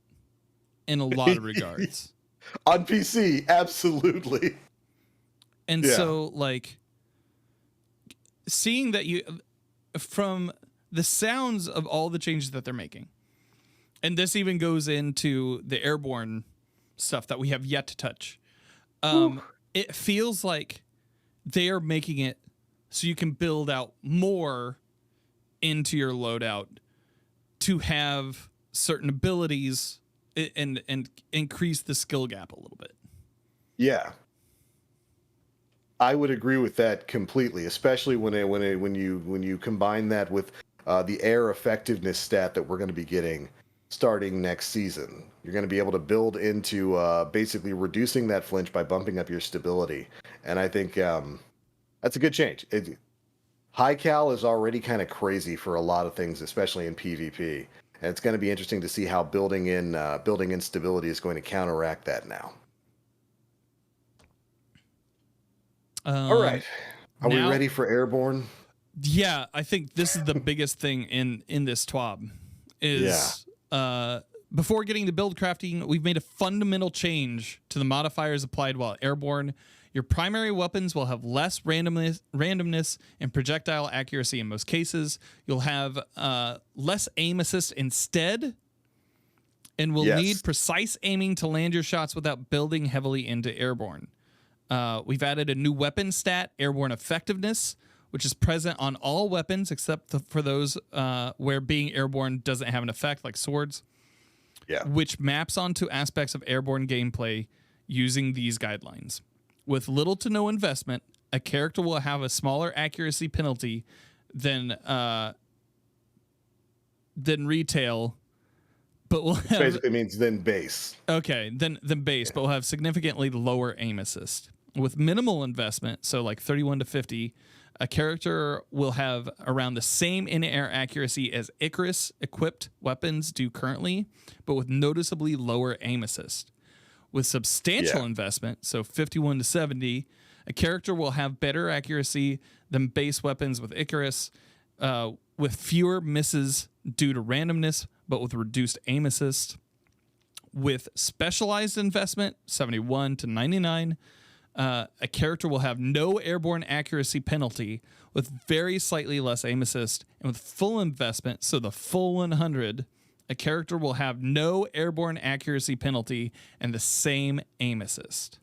in a lot of regards. On PC, absolutely. And so, like, seeing that from the sounds of all the changes that they're making, and this even goes into the Airborne stuff that we have yet to touch, it feels like they are making it so you can build out more into your loadout to have certain abilities and increase the skill gap a little bit. Yeah. I would agree with that completely, especially when you combine that with the air effectiveness stat that we're going to be getting starting next season. You're going to be able to build into basically reducing that flinch by bumping up your stability, and I think that's a good change. High cal is already kind of crazy for a lot of things, especially in PvP, and it's going to be interesting to see how building in stability is going to counteract that now. All right. Are we ready for Airborne? Yeah, I think this is the biggest thing in this TWAB is before getting to build crafting, we've made a fundamental change to the modifiers applied while Airborne. Your primary weapons will have less randomness and projectile accuracy in most cases. You'll have less aim assist instead, and will need precise aiming to land your shots without building heavily into Airborne. We've added a new weapon stat, Airborne Effectiveness, which is present on all weapons except for those where being airborne doesn't have an effect, like swords. Yeah. Which maps onto aspects of Airborne gameplay using these guidelines. With little to no investment, a character will have a smaller accuracy penalty than retail, but will have basically means than base. Okay, than base, but will have significantly lower aim assist. With minimal investment, so like 31 to 50, a character will have around the same in-air accuracy as Icarus equipped weapons do currently, but with noticeably lower aim assist. With substantial investment, so 51 to 70, a character will have better accuracy than base weapons with Icarus, with fewer misses due to randomness, but with reduced aim assist. With specialized investment, 71 to 99, a character will have no airborne accuracy penalty with very slightly less aim assist, and with full investment, so the full 100, a character will have no airborne accuracy penalty and the same aim assist.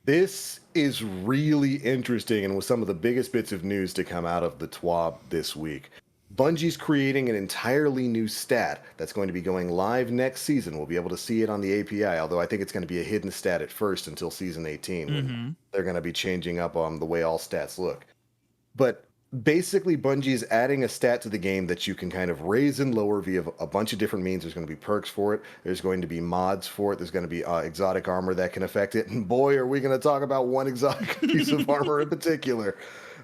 This is really interesting and was some of the biggest bits of news to come out of the TWAB this week. Bungie's creating an entirely new stat that's going to be going live next season. We'll be able to see it on the API, although I think it's going to be a hidden stat at first until Season 18. When they're going to be changing up on the way all stats look. But basically, Bungie's adding a stat to the game that you can kind of raise and lower via a bunch of different means. There's going to be perks for it. There's going to be mods for it. There's going to be exotic armor that can affect it. And boy, are we going to talk about one exotic piece of armor in particular.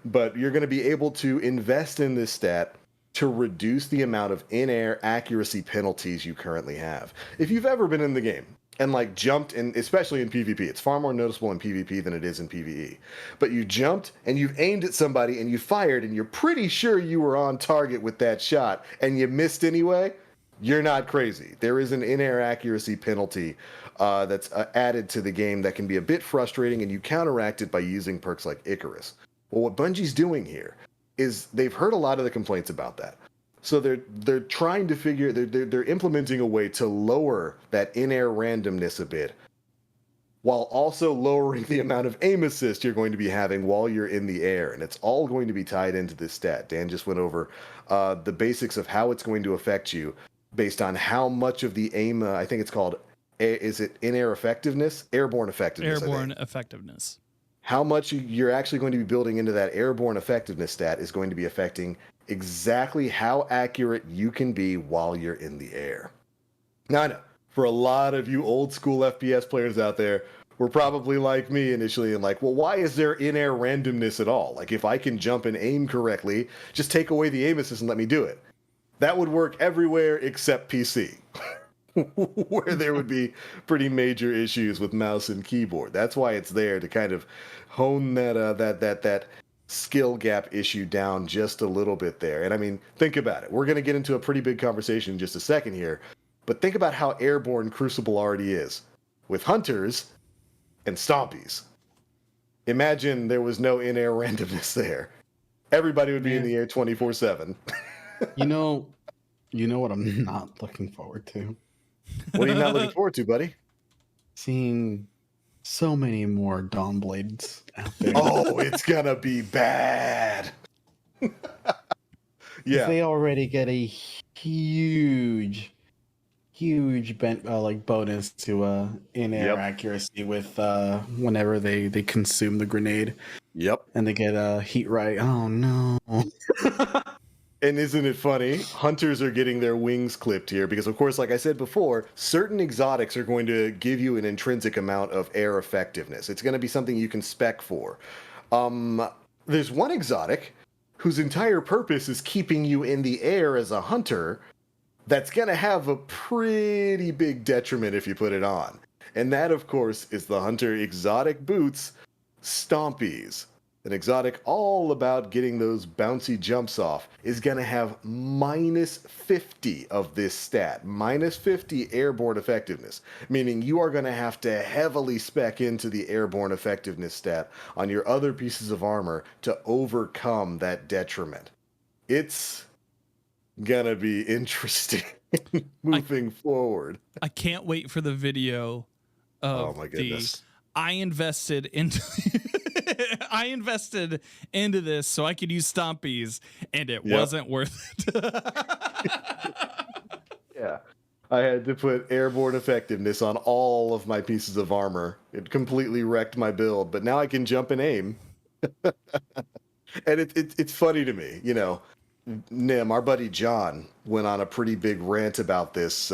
But you're going to be able to invest in this stat to reduce the amount of in-air accuracy penalties you currently have. If you've ever been in the game and like jumped in, especially in PvP, it's far more noticeable in PvP than it is in PvE. But you jumped and you've aimed at somebody and you fired and you're pretty sure you were on target with that shot and you missed anyway, you're not crazy. There is an in-air accuracy penalty that's added to the game that can be a bit frustrating, and you counteract it by using perks like Icarus. Well, what Bungie's doing here is they've heard a lot of the complaints about that. So they're trying to figure, they're implementing a way to lower that in-air randomness a bit, while also lowering the amount of aim assist you're going to be having while you're in the air. And it's all going to be tied into this stat. Dan just went over the basics of how it's going to affect you based on how much of the aim, I think it's called, is it in-air effectiveness? Airborne effectiveness. Airborne effectiveness. how much you're actually going to be building into that airborne effectiveness stat is going to be affecting exactly how accurate you can be while you're in the air. Now, I know for a lot of you old school FPS players out there, we're probably like me initially and like, well, why is there in-air randomness at all? Like, if I can jump and aim correctly, just take away the aim assist and let me do it. That would work everywhere except PC, where there would be pretty major issues with mouse and keyboard. That's why it's there to kind of hone that skill gap issue down just a little bit there. And I mean, think about it. We're going to get into a pretty big conversation in just a second here, but think about how airborne Crucible already is with hunters and Stompees. Imagine there was no in-air randomness there. Everybody would be in the air 24/7. You know what I'm not looking forward to? What are you not looking forward to, buddy? Seeing so many more Dawn Blades out there. Oh, it's gonna be bad. Yeah, They already get a huge bonus to in-air accuracy with whenever they consume the grenade. Yep. And they get heat right. Oh no. And isn't it funny? Hunters are getting their wings clipped here because, of course, like I said before, certain exotics are going to give you an intrinsic amount of air effectiveness. It's going to be something you can spec for. There's one exotic whose entire purpose is keeping you in the air as a hunter that's going to have a pretty big detriment if you put it on. And that, of course, is the hunter exotic boots, Stompees. An exotic all about getting those bouncy jumps off is going to have minus 50 of this stat, minus 50 airborne effectiveness, meaning you are going to have to heavily spec into the airborne effectiveness stat on your other pieces of armor to overcome that detriment. It's going to be interesting moving forward. I can't wait for the video of oh my goodness. I invested into this so I could use Stompees, and it wasn't worth it. Yeah. I had to put airborne effectiveness on all of my pieces of armor. It completely wrecked my build, but now I can jump and aim. And it's funny to me, you know. Nim, our buddy John, went on a pretty big rant about this,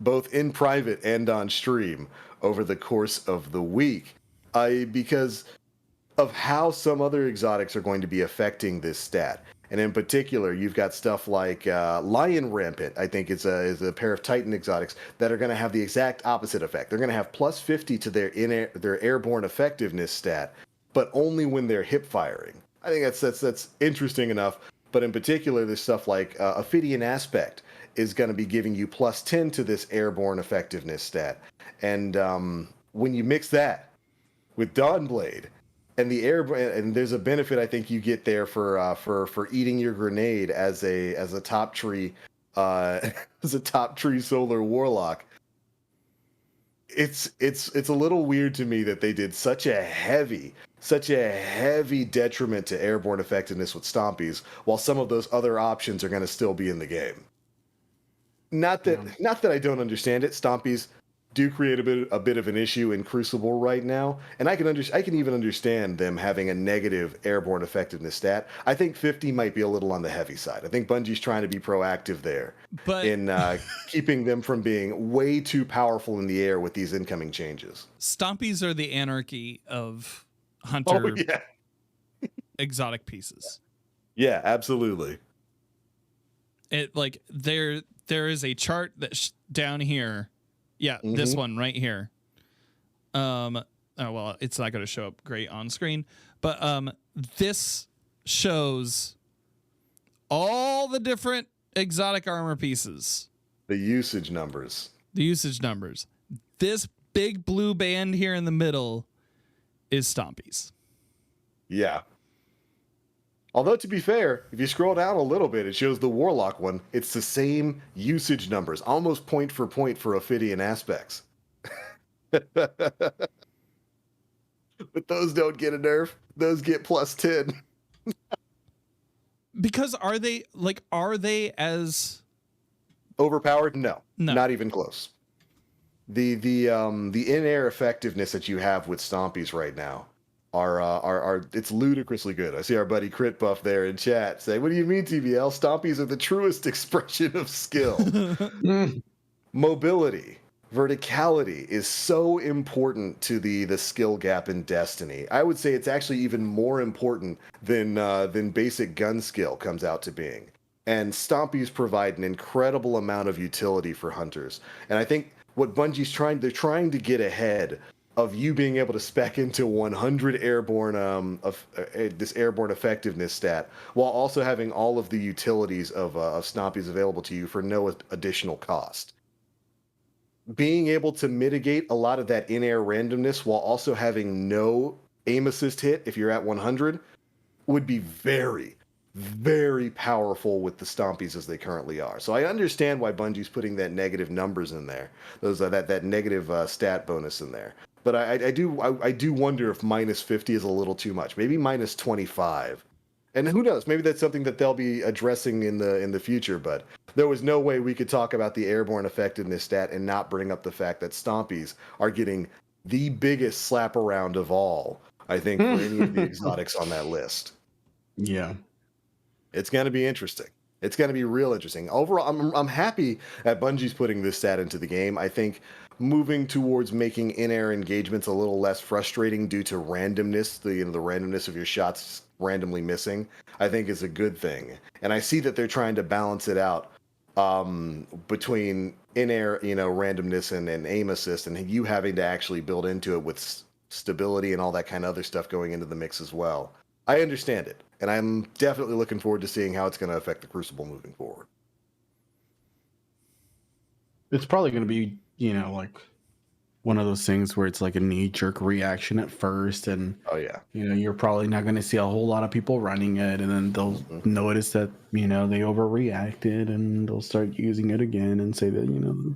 both in private and on stream over the course of the week, because of how some other exotics are going to be affecting this stat. And in particular, you've got stuff like Lion Rampant, I think is a pair of Titan exotics that are going to have the exact opposite effect. They're going to have plus 50 to their airborne effectiveness stat, but only when they're hip firing. I think that's interesting enough. But in particular, there's stuff like Ophidian Aspect is going to be giving you plus 10 to this airborne effectiveness stat. And when you mix that with Dawnblade and the and there's a benefit I think you get there for eating your grenade as a top tree as a top tree solar warlock. It's a little weird to me that they did such a heavy detriment to airborne effectiveness with Stompees, while some of those other options are going to still be in the game. Not that I don't understand it. Stompees do create a bit of an issue in Crucible right now, and I can even understand them having a negative airborne effectiveness stat. I think 50 might be a little on the heavy side. I think Bungie's trying to be proactive there, but in keeping them from being way too powerful in the air with these incoming changes. Stompees are the anarchy of hunter exotic pieces. Yeah, absolutely. It like there is a chart that's down here. Yeah, this one right here. Oh well, it's not going to show up great on screen, but this shows all the different exotic armor pieces. The usage numbers. This big blue band here in the middle is Stompees. Yeah. Although, to be fair, if you scroll down a little bit, it shows the Warlock one. It's the same usage numbers, almost point for Ophidian Aspects. But those don't get a nerf. Those get plus 10. Because are they as overpowered? No, not even close. The in-air effectiveness that you have with Stompees right now are it's ludicrously good. I see our buddy Crit Buff there in chat say, "What do you mean, TBL? Stompees are the truest expression of skill." Mobility, verticality is so important to the skill gap in Destiny. I would say it's actually even more important than basic gun skill comes out to being. And Stompees provide an incredible amount of utility for hunters. And I think what Bungie's they're trying to get ahead of you being able to spec into 100 airborne this airborne effectiveness stat, while also having all of the utilities of Stompees available to you for no additional cost. Being able to mitigate a lot of that in-air randomness while also having no aim assist hit if you're at 100 would be very, very powerful with the Stompees as they currently are. So I understand why Bungie's putting that negative numbers in there, that negative stat bonus in there. But I do wonder if minus 50 is a little too much. Maybe minus 25. And who knows? Maybe that's something that they'll be addressing in the future. But there was no way we could talk about the airborne effectiveness stat and not bring up the fact that Stompees are getting the biggest slap around of all, I think, for any of the exotics on that list. Yeah. It's going to be interesting. It's going to be real interesting. Overall, I'm happy that Bungie's putting this stat into the game. I think moving towards making in-air engagements a little less frustrating due to randomness, the randomness of your shots randomly missing, I think is a good thing. And I see that they're trying to balance it out between in-air, randomness and aim assist, and you having to actually build into it with stability and all that kind of other stuff going into the mix as well. I understand it, and I'm definitely looking forward to seeing how it's going to affect the Crucible moving forward. It's probably going to be, like one of those things where it's like a knee-jerk reaction at first, and oh yeah, you're probably not going to see a whole lot of people running it, and then they'll notice that they overreacted, and they'll start using it again and say that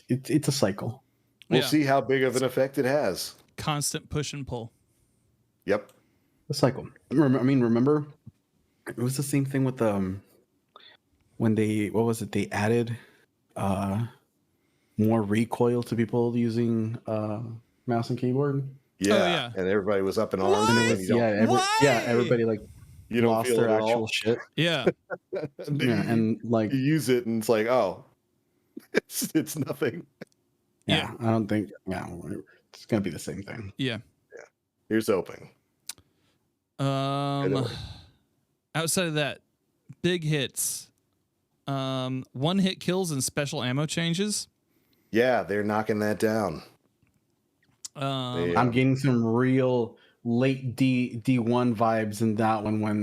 it's a cycle. We'll see how big of an effect it has. Constant push and pull. Yep. A cycle. Remember, it was the same thing with when they added more recoil to people using mouse and keyboard. Yeah, and everybody was up in arms. What? And everybody like you don't lost feel their it at actual all. shit. Yeah. And like you use it, and it's like, oh, it's nothing. Yeah, I don't think. Yeah, it's gonna be the same thing. Yeah. Here's hoping. Outside of that, big hits, one hit kills and special ammo changes. Yeah, they're knocking that down. I'm getting some real late D1 vibes in that one when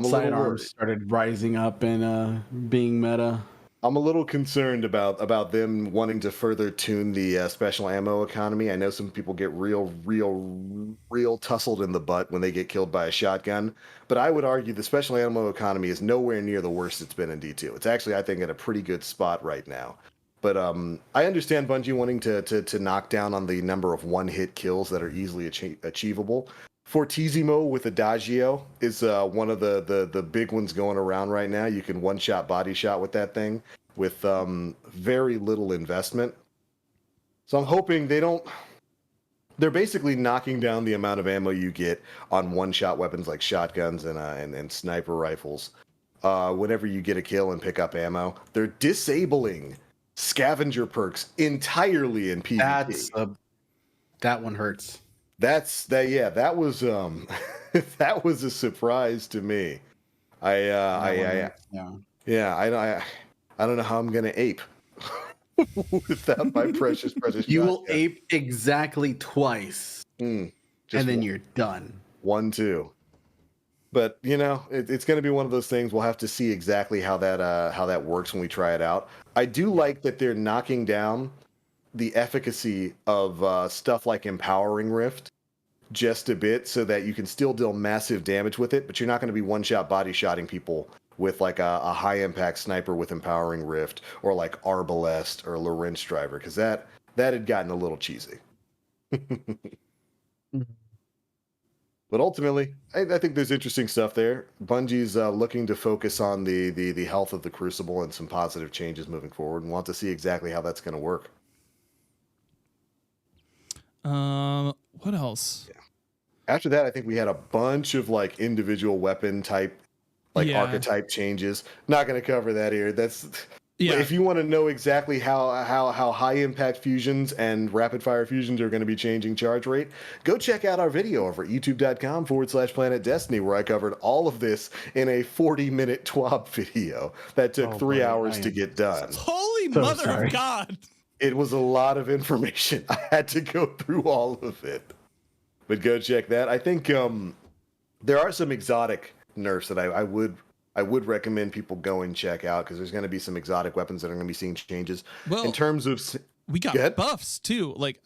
sidearms started rising up and being meta. I'm a little concerned about them wanting to further tune the special ammo economy. I know some people get real tussled in the butt when they get killed by a shotgun, but I would argue the special ammo economy is nowhere near the worst it's been in D2. It's actually, I think, at a pretty good spot right now. But I understand Bungie wanting to knock down on the number of one-hit kills that are easily achievable. Fortissimo with Adagio is one of the big ones going around right now. You can one-shot body shot with that thing with very little investment. So I'm hoping they're basically knocking down the amount of ammo you get on one-shot weapons like shotguns and sniper rifles. Whenever you get a kill and pick up ammo, they're disabling scavenger perks entirely in PvP. That one hurts. That was that was a surprise to me. I don't know how I'm gonna ape without my precious you will ape exactly twice, and then you're done. 1-2. But it's going to be one of those things. We'll have to see exactly how that works when we try it out. I do like that they're knocking down the efficacy of stuff like Empowering Rift just a bit, so that you can still deal massive damage with it, but you're not going to be one-shot body shotting people with like a high-impact sniper with Empowering Rift, or like Arbalest or Lorentz Driver, because that had gotten a little cheesy. But ultimately, I think there's interesting stuff there. Bungie's looking to focus on the health of the Crucible and some positive changes moving forward, and want to see exactly how that's going to work. What else? Yeah. After that, I think we had a bunch of like individual weapon type, like Yeah. archetype changes. Not going to cover that here. That's Yeah. If you want to know exactly how high impact fusions and rapid fire fusions are going to be changing charge rate, go check out our video over at youtube.com/Planet Destiny, where I covered all of this in a 40-minute TWAB video that took 3 hours to get done. Holy so mother sorry. of God. It was a lot of information. I had to go through all of it. But go check that. I think there are some exotic nerfs that I would recommend people go and check out, because there's going to be some exotic weapons that are going to be seeing changes. Well, in terms of, we Go got ahead. buffs too. Like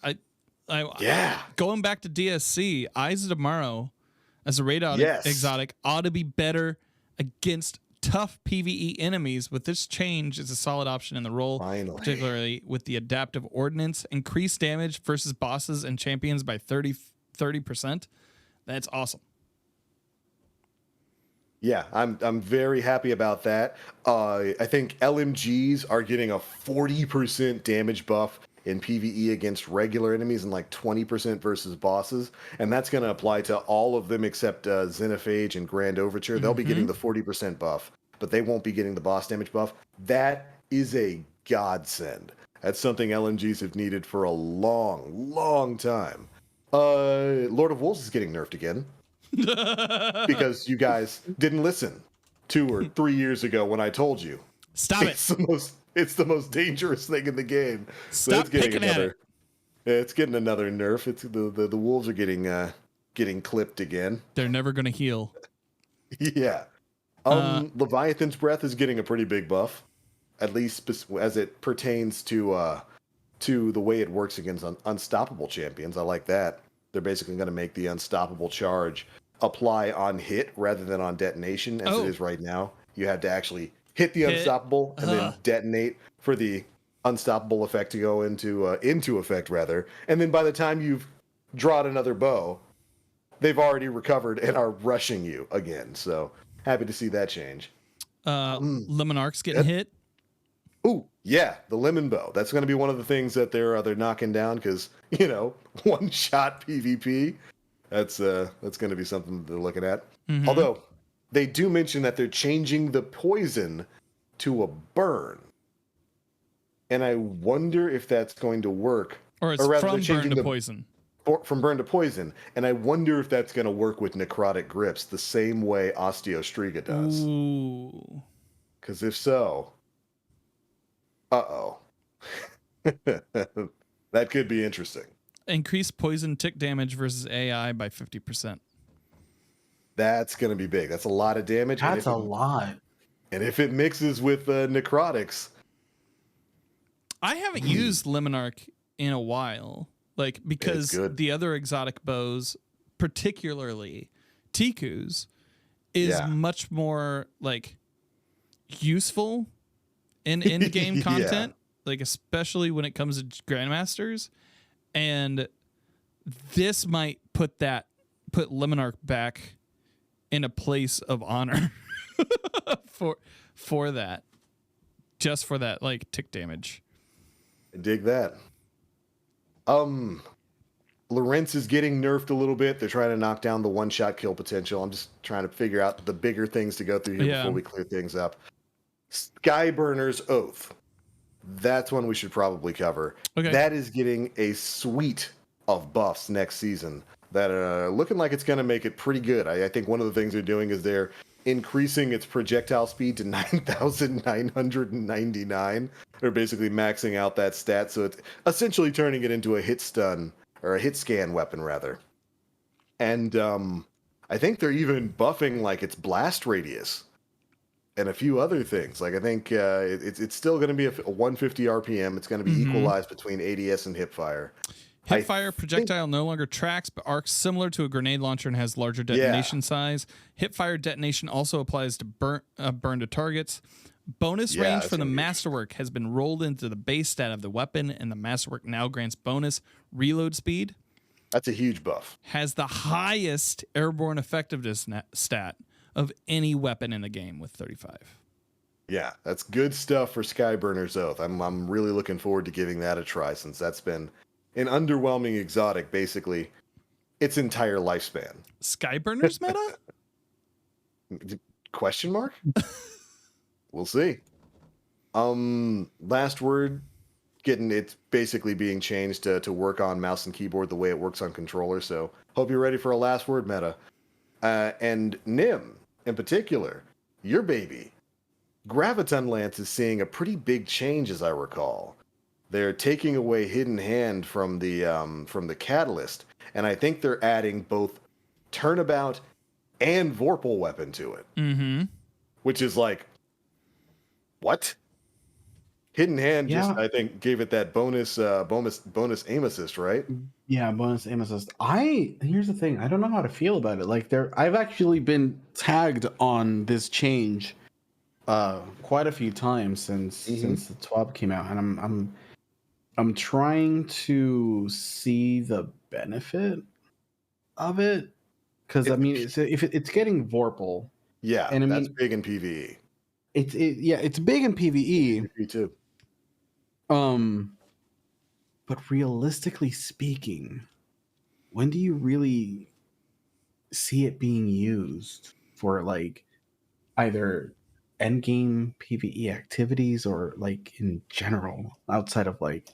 Yeah. going back to DSC, Eyes of Tomorrow as a raid Yes. exotic ought to be better against tough PvE enemies. With this change, it's a solid option in the role, Finally. particularly with the adaptive ordnance. Increased damage versus bosses and champions by 30%. That's awesome. Yeah, I'm very happy about that. I think LMGs are getting a 40% damage buff in PvE against regular enemies and like 20% versus bosses, and that's going to apply to all of them except Xenophage and Grand Overture. They'll be getting the 40% buff, but they won't be getting the boss damage buff. That is a godsend. That's something LMGs have needed for a long time. Lord of Wolves is getting nerfed again. Because you guys didn't listen 2 or 3 years ago when I told you. Stop it. It's the most dangerous thing in the game. Stop picking at it. It's getting another nerf. It's the wolves are getting clipped again. They're never going to heal. Yeah. Leviathan's Breath is getting a pretty big buff, at least as it pertains to the way it works against unstoppable champions. I like that. They're basically going to make the unstoppable charge apply on hit rather than on detonation, as it is right now. You have to actually hit the unstoppable and then detonate for the unstoppable effect to go into effect, rather. And then by the time you've drawn another bow, they've already recovered and are rushing you again. So happy to see that change. Lemon Ark's getting hit. Ooh, yeah, the lemon bow. That's going to be one of the things that they're knocking down, because one shot PvP. That's going to be something they're looking at. Mm-hmm. Although they do mention that they're changing the poison to a burn, and I wonder if that's going to work. Or it's rather, from they're changing burn to the- poison. From burn to poison, and I wonder if that's going to work with necrotic grips the same way Osteostriga does. Ooh. Because if so, that could be interesting. Increased poison tick damage versus AI by 50%. That's going to be big. That's a lot of damage. That's a lot. And if it mixes with necrotics, I haven't used Lemon Arc in a while, because good. the other exotic bows, particularly Tiku's, is much more useful in in-game Yeah. content, especially when it comes to Grandmasters. And this might put Lemon Arc back in a place of honor for that. Just for that, tick damage. I dig that. Lorentz is getting nerfed a little bit. They're trying to knock down the one-shot kill potential. I'm just trying to figure out the bigger things to go through here before we clear things up. Skyburner's Oath. That's one we should probably cover. Okay. That is getting a suite of buffs next season that are looking like it's going to make it pretty good. I think one of the things they're doing is they're increasing its projectile speed to 9,999. They're basically maxing out that stat, so it's essentially turning it into a hit stun, or a hit scan weapon, rather. And I think they're even buffing its blast radius and a few other things. I think it's still going to be a 150 RPM. It's going to be equalized between ADS and hipfire. Hipfire projectile no longer tracks, but arcs similar to a grenade launcher and has larger detonation size. Hipfire detonation also applies to burn to targets. Bonus range for the masterwork has been rolled into the base stat of the weapon, and the masterwork now grants bonus reload speed. That's a huge buff. Has the highest airborne effectiveness stat of any weapon in the game with 35. Yeah, that's good stuff for Skyburner's Oath. I'm really looking forward to giving that a try, since that's been an underwhelming exotic, basically. its entire lifespan. Skyburners meta? Question mark? We'll see. Last word, it's basically being changed to work on mouse and keyboard the way it works on controller. So hope you're ready for a last word meta. And Nim, in particular, your baby, Graviton Lance is seeing a pretty big change, as I recall. They're taking away Hidden Hand from the Catalyst, and I think they're adding both Turnabout and Vorpal weapon to it. Mm-hmm. Which is like, what? Hidden Hand just, I think, gave it that bonus aim assist, right? Yeah, bonus aim assist. Here's the thing, I don't know how to feel about it. Like I've actually been tagged on this change quite a few times since the TWAB came out, and I'm trying to see the benefit of it, because I mean, if it's getting Vorpal, yeah, and I that's mean, big in PvE. It's big in PvE. Me too. But realistically speaking, when do you really see it being used for like either endgame PvE activities or like in general outside of like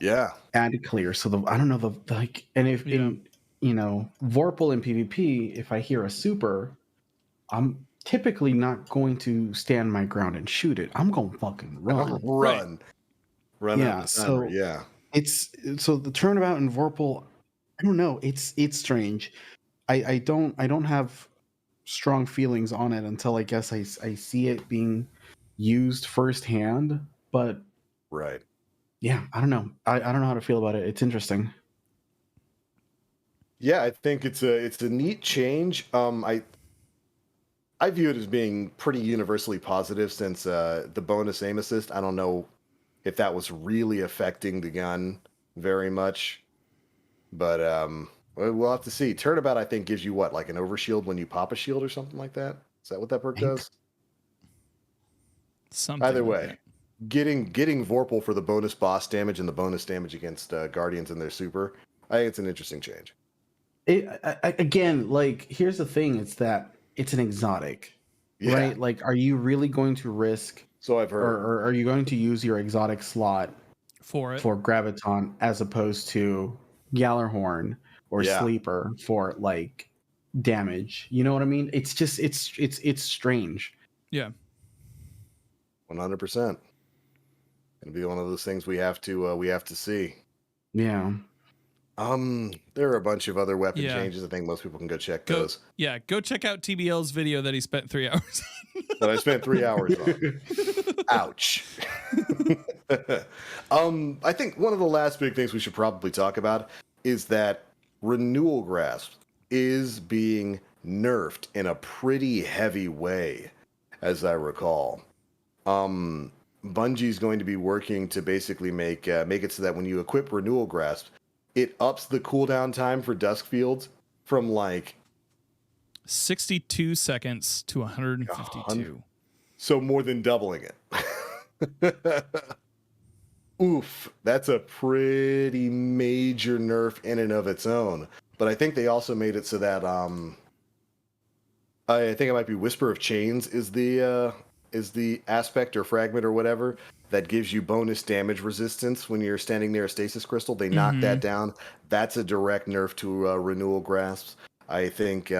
ad clear? So I don't know the like, and if in Vorpal in PvP, if I hear a super, I'm typically not going to stand my ground and shoot it. I'm gonna fucking run. Run. Yeah. So it's the turnabout in Vorpal. I don't know. It's strange. I don't have strong feelings on it until I guess I see it being used firsthand. But yeah, I don't know. I don't know how to feel about it. It's interesting. Yeah, I think it's a neat change. I view it as being pretty universally positive since the bonus aim assist. I don't know if that was really affecting the gun very much, but we'll have to see. Turnabout, I think, gives you what, like an overshield when you pop a shield or something like that? Is that what that perk does? Something. Either like way, that. getting Vorpal for the bonus boss damage and the bonus damage against Guardians and their super, I think it's an interesting change. Again, like, here's the thing: it's that it's an exotic, right? Like, are you really going to risk? So I've heard. Or are you going to use your exotic slot for Graviton as opposed to Gallarhorn or Sleeper for like damage? You know what I mean? It's just it's strange. Yeah. 100%. Gonna be one of those things we have to see. Yeah. There are a bunch of other weapon changes. I think most people can go check those. Yeah, go check out TBL's video that he spent 3 hours on. That I spent 3 hours on. Ouch. I think one of the last big things we should probably talk about is that Renewal Grasp is being nerfed in a pretty heavy way, as I recall. Bungie's going to be working to basically make it so that when you equip Renewal Grasp, it ups the cooldown time for Dusk Fields from like 62 seconds to 152. So more than doubling it. Oof, that's a pretty major nerf in and of its own. But I think they also made it so that I think it might be Whisper of Chains is the aspect or fragment or whatever that gives you bonus damage resistance when you're standing near a stasis crystal. They knocked that down. That's a direct nerf to Renewal Grasps. I think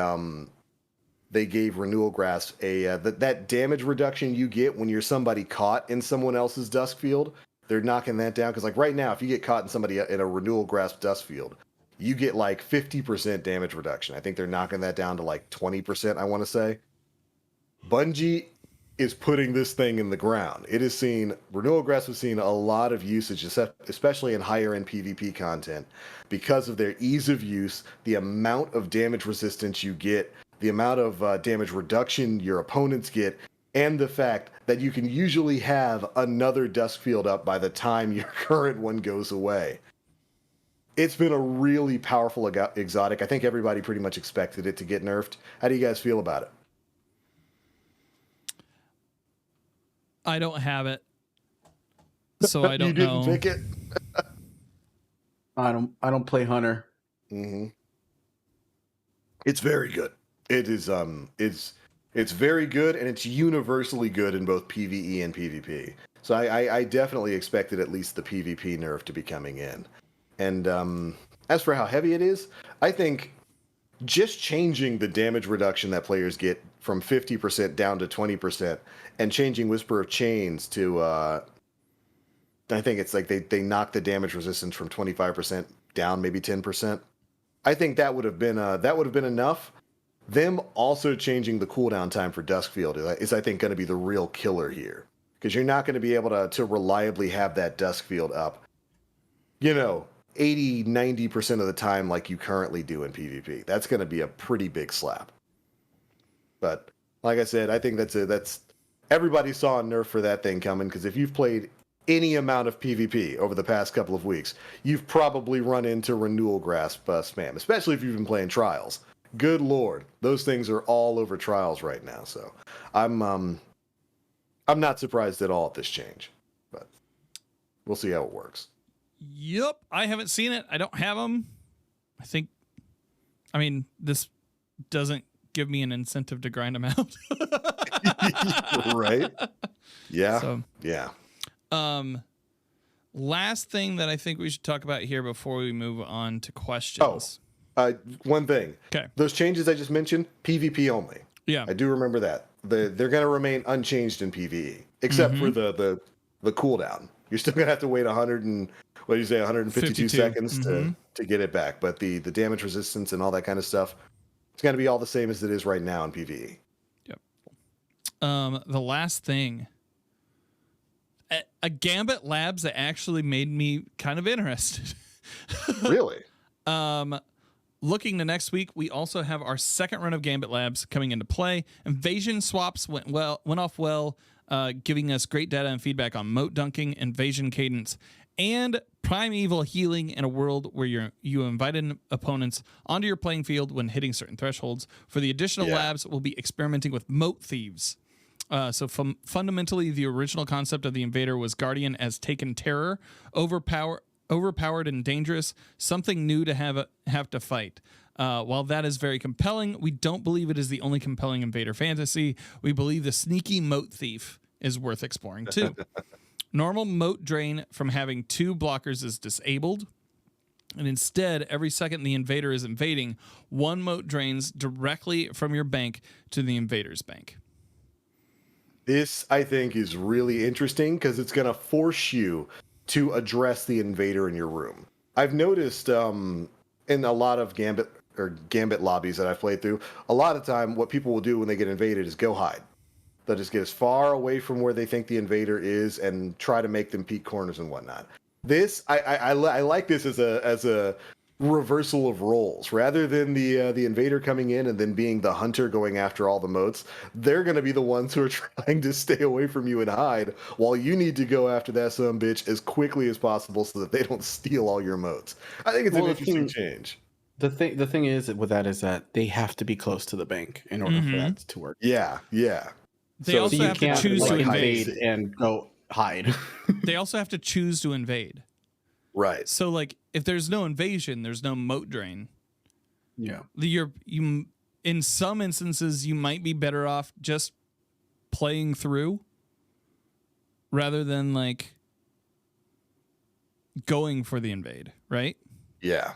they gave Renewal Grasp that damage reduction you get when you're somebody caught in someone else's Dusk Field. They're knocking that down because, like, right now, if you get caught in a Renewal Grasp Dusk Field, you get like 50% damage reduction. I think they're knocking that down to like 20%, I want to say. Bungie is putting this thing in the ground. Renewal Grasp has seen a lot of usage, especially in higher end PvP content, because of their ease of use, the amount of damage resistance you get, the amount of damage reduction your opponents get, and the fact that you can usually have another Dusk Field up by the time your current one goes away. It's been a really powerful exotic. I think everybody pretty much expected it to get nerfed. How do you guys feel about it? I don't have it, so I don't know. You didn't pick it? I don't play Hunter. Mm-hmm. It's very good. It is it's very good, and it's universally good in both PvE and PvP. So I definitely expected at least the PvP nerf to be coming in. And as for how heavy it is, I think just changing the damage reduction that players get from 50% down to 20% and changing Whisper of Chains to I think it's like they knock the damage resistance from 25% down maybe 10%. I think that would have been enough. Them also changing the cooldown time for Duskfield is I think going to be the real killer here, because you're not going to be able to reliably have that Duskfield up, 80-90% of the time like you currently do in PvP. That's going to be a pretty big slap. But like I said, I think that's everybody saw a nerf for that thing coming, because if you've played any amount of PvP over the past couple of weeks, you've probably run into Renewal Grasp spam, especially if you've been playing Trials. Good Lord, those things are all over Trials right now. So I'm not surprised at all at this change, but we'll see how it works. Yep, I haven't seen it. I don't have them. I mean, this doesn't give me an incentive to grind them out. Right? Yeah. So, yeah. Last thing that I think we should talk about here before we move on to questions. One thing. Okay. Those changes I just mentioned, PvP only. Yeah. I do remember that. They're going to remain unchanged in PvE, except for the cooldown. You're still going to have to wait 152 seconds to get it back. But the damage resistance and all that kind of stuff, it's going to be all the same as it is right now in PvE. Yep. The last thing, a Gambit Labs that actually made me kind of interested. Really? Looking to next week, we also have our second run of Gambit Labs coming into play. Invasion swaps went off well, giving us great data and feedback on moat dunking, invasion cadence, and primeval healing in a world where you invited opponents onto your playing field when hitting certain thresholds. For the additional labs, we'll be experimenting with moat thieves. So fundamentally, the original concept of the invader was Guardian as taken terror, overpowered and dangerous, something new to have to fight. While that is very compelling, we don't believe it is the only compelling invader fantasy. We believe the sneaky moat thief is worth exploring too. Normal moat drain from having 2 blockers is disabled, and instead, every second the invader is invading, 1 moat drains directly from your bank to the invader's bank. This, I think, is really interesting because it's going to force you to address the invader in your room. I've noticed in a lot of Gambit lobbies that I've played through, a lot of time what people will do when they get invaded is go hide. They'll just get as far away from where they think the invader is and try to make them peek corners and whatnot. This, I like this as a reversal of roles. Rather than the invader coming in and then being the hunter going after all the moats, they're going to be the ones who are trying to stay away from you and hide, while you need to go after that son bitch as quickly as possible so that they don't steal all your moats. I think it's an interesting change. The thing is with that is that they have to be close to the bank in order for that to work. Yeah. They also have to choose to invade and go hide. They also have to choose to invade. Right. So, like, if there's no invasion, there's no moat drain. Yeah. You in some instances, you might be better off just playing through rather than, like, going for the invade, right? Yeah.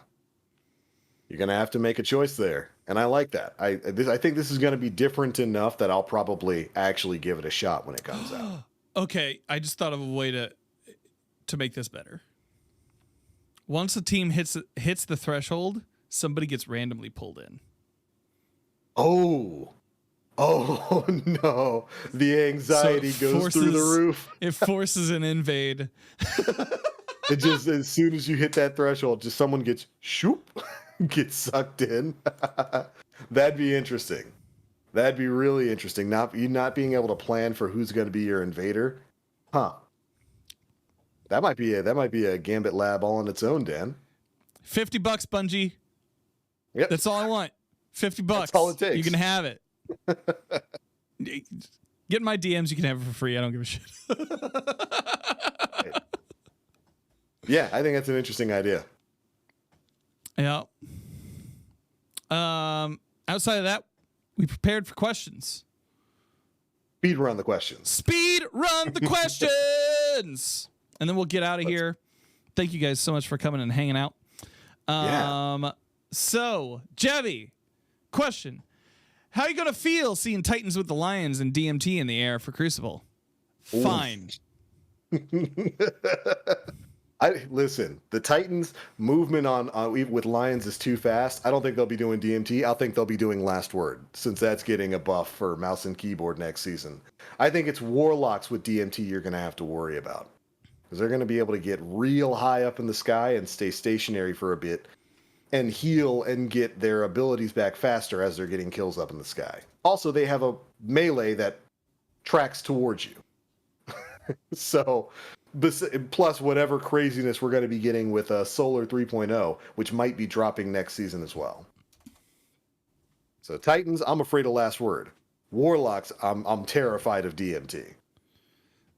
You're going to have to make a choice there. And I like that. I think this is going to be different enough that I'll probably actually give it a shot when it comes out. Okay, I just thought of a way to make this better. Once a team hits the threshold, somebody gets randomly pulled in. Oh no. The anxiety goes through the roof. It forces an invade. It just, as soon as you hit that threshold, just someone gets gets sucked in. That'd be interesting. That'd be really interesting. Not being able to plan for who's going to be your invader. Huh. That might be a Gambit lab all on its own, Dan. $50, Bungie. Yep. That's all I want. $50. That's all it takes. You can have it. Get in my DMs. You can have it for free. I don't give a shit. Yeah, I think that's an interesting idea. Yeah. Outside of that, we prepared for questions. Speed run the questions. Speed run the questions. And then we'll get out of here. Thank you guys so much for coming and hanging out. So, Jebby, question. How are you going to feel seeing Titans with the Lions and DMT in the air for Crucible? Ooh. Fine. Listen, the Titans movement on with Lions is too fast. I don't think they'll be doing DMT. I think they'll be doing Last Word, since that's getting a buff for mouse and keyboard next season. I think it's Warlocks with DMT you're going to have to worry about, because they're going to be able to get real high up in the sky and stay stationary for a bit and heal and get their abilities back faster as they're getting kills up in the sky. Also, they have a melee that tracks towards you. So, plus whatever craziness we're going to be getting with Solar 3.0, which might be dropping next season as well. So Titans, I'm afraid of Last Word. Warlocks, I'm terrified of DMT.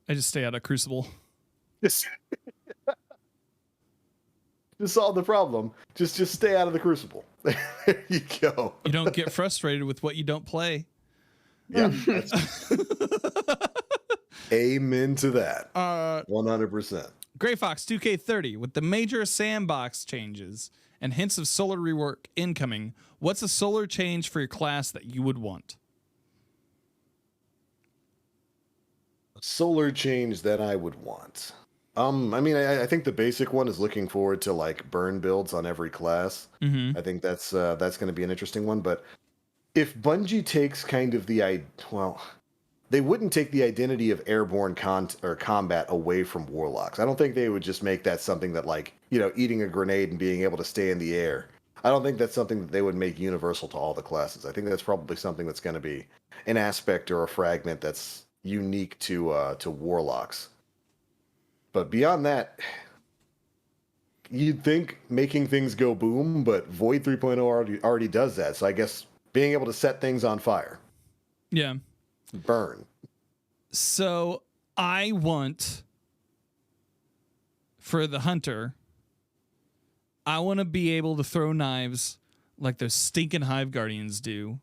I just stay out of Crucible. Just solve the problem. Just stay out of the Crucible. There you go. You don't get frustrated with what you don't play. Yeah. Amen to that. 100%. Gray Fox 2K30, with the major sandbox changes and hints of solar rework incoming, what's a solar change for your class that you would want? A solar change that I would want. I mean, I think the basic one is looking forward to like burn builds on every class. Mm-hmm. I think that's going to be an interesting one. But if Bungie takes kind of they wouldn't take the identity of airborne combat away from Warlocks. I don't think they would just make that something that, like, you know, eating a grenade and being able to stay in the air. I don't think that's something that they would make universal to all the classes. I think that's probably something that's going to be an aspect or a fragment that's unique to Warlocks. But beyond that, you'd think making things go boom, but Void 3.0 already does that. So I guess being able to set things on fire. Yeah. Burn. So I want, for the hunter, I want to be able to throw knives like those stinking Hive Guardians do.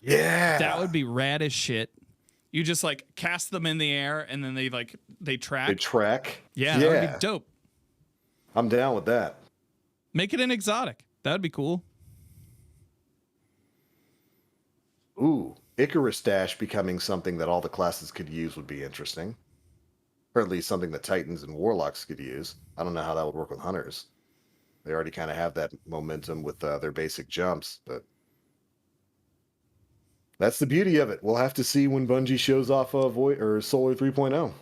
Yeah. That would be rad as shit. You just like cast them in the air and then they track. They track. Yeah, that would be dope. I'm down with that. Make it an exotic. That would be cool. Ooh. Icarus Dash becoming something that all the classes could use would be interesting. Or at least something that Titans and Warlocks could use. I don't know how that would work with Hunters. They already kind of have that momentum with their basic jumps, but that's the beauty of it. We'll have to see when Bungie shows off Void or Solar 3.0.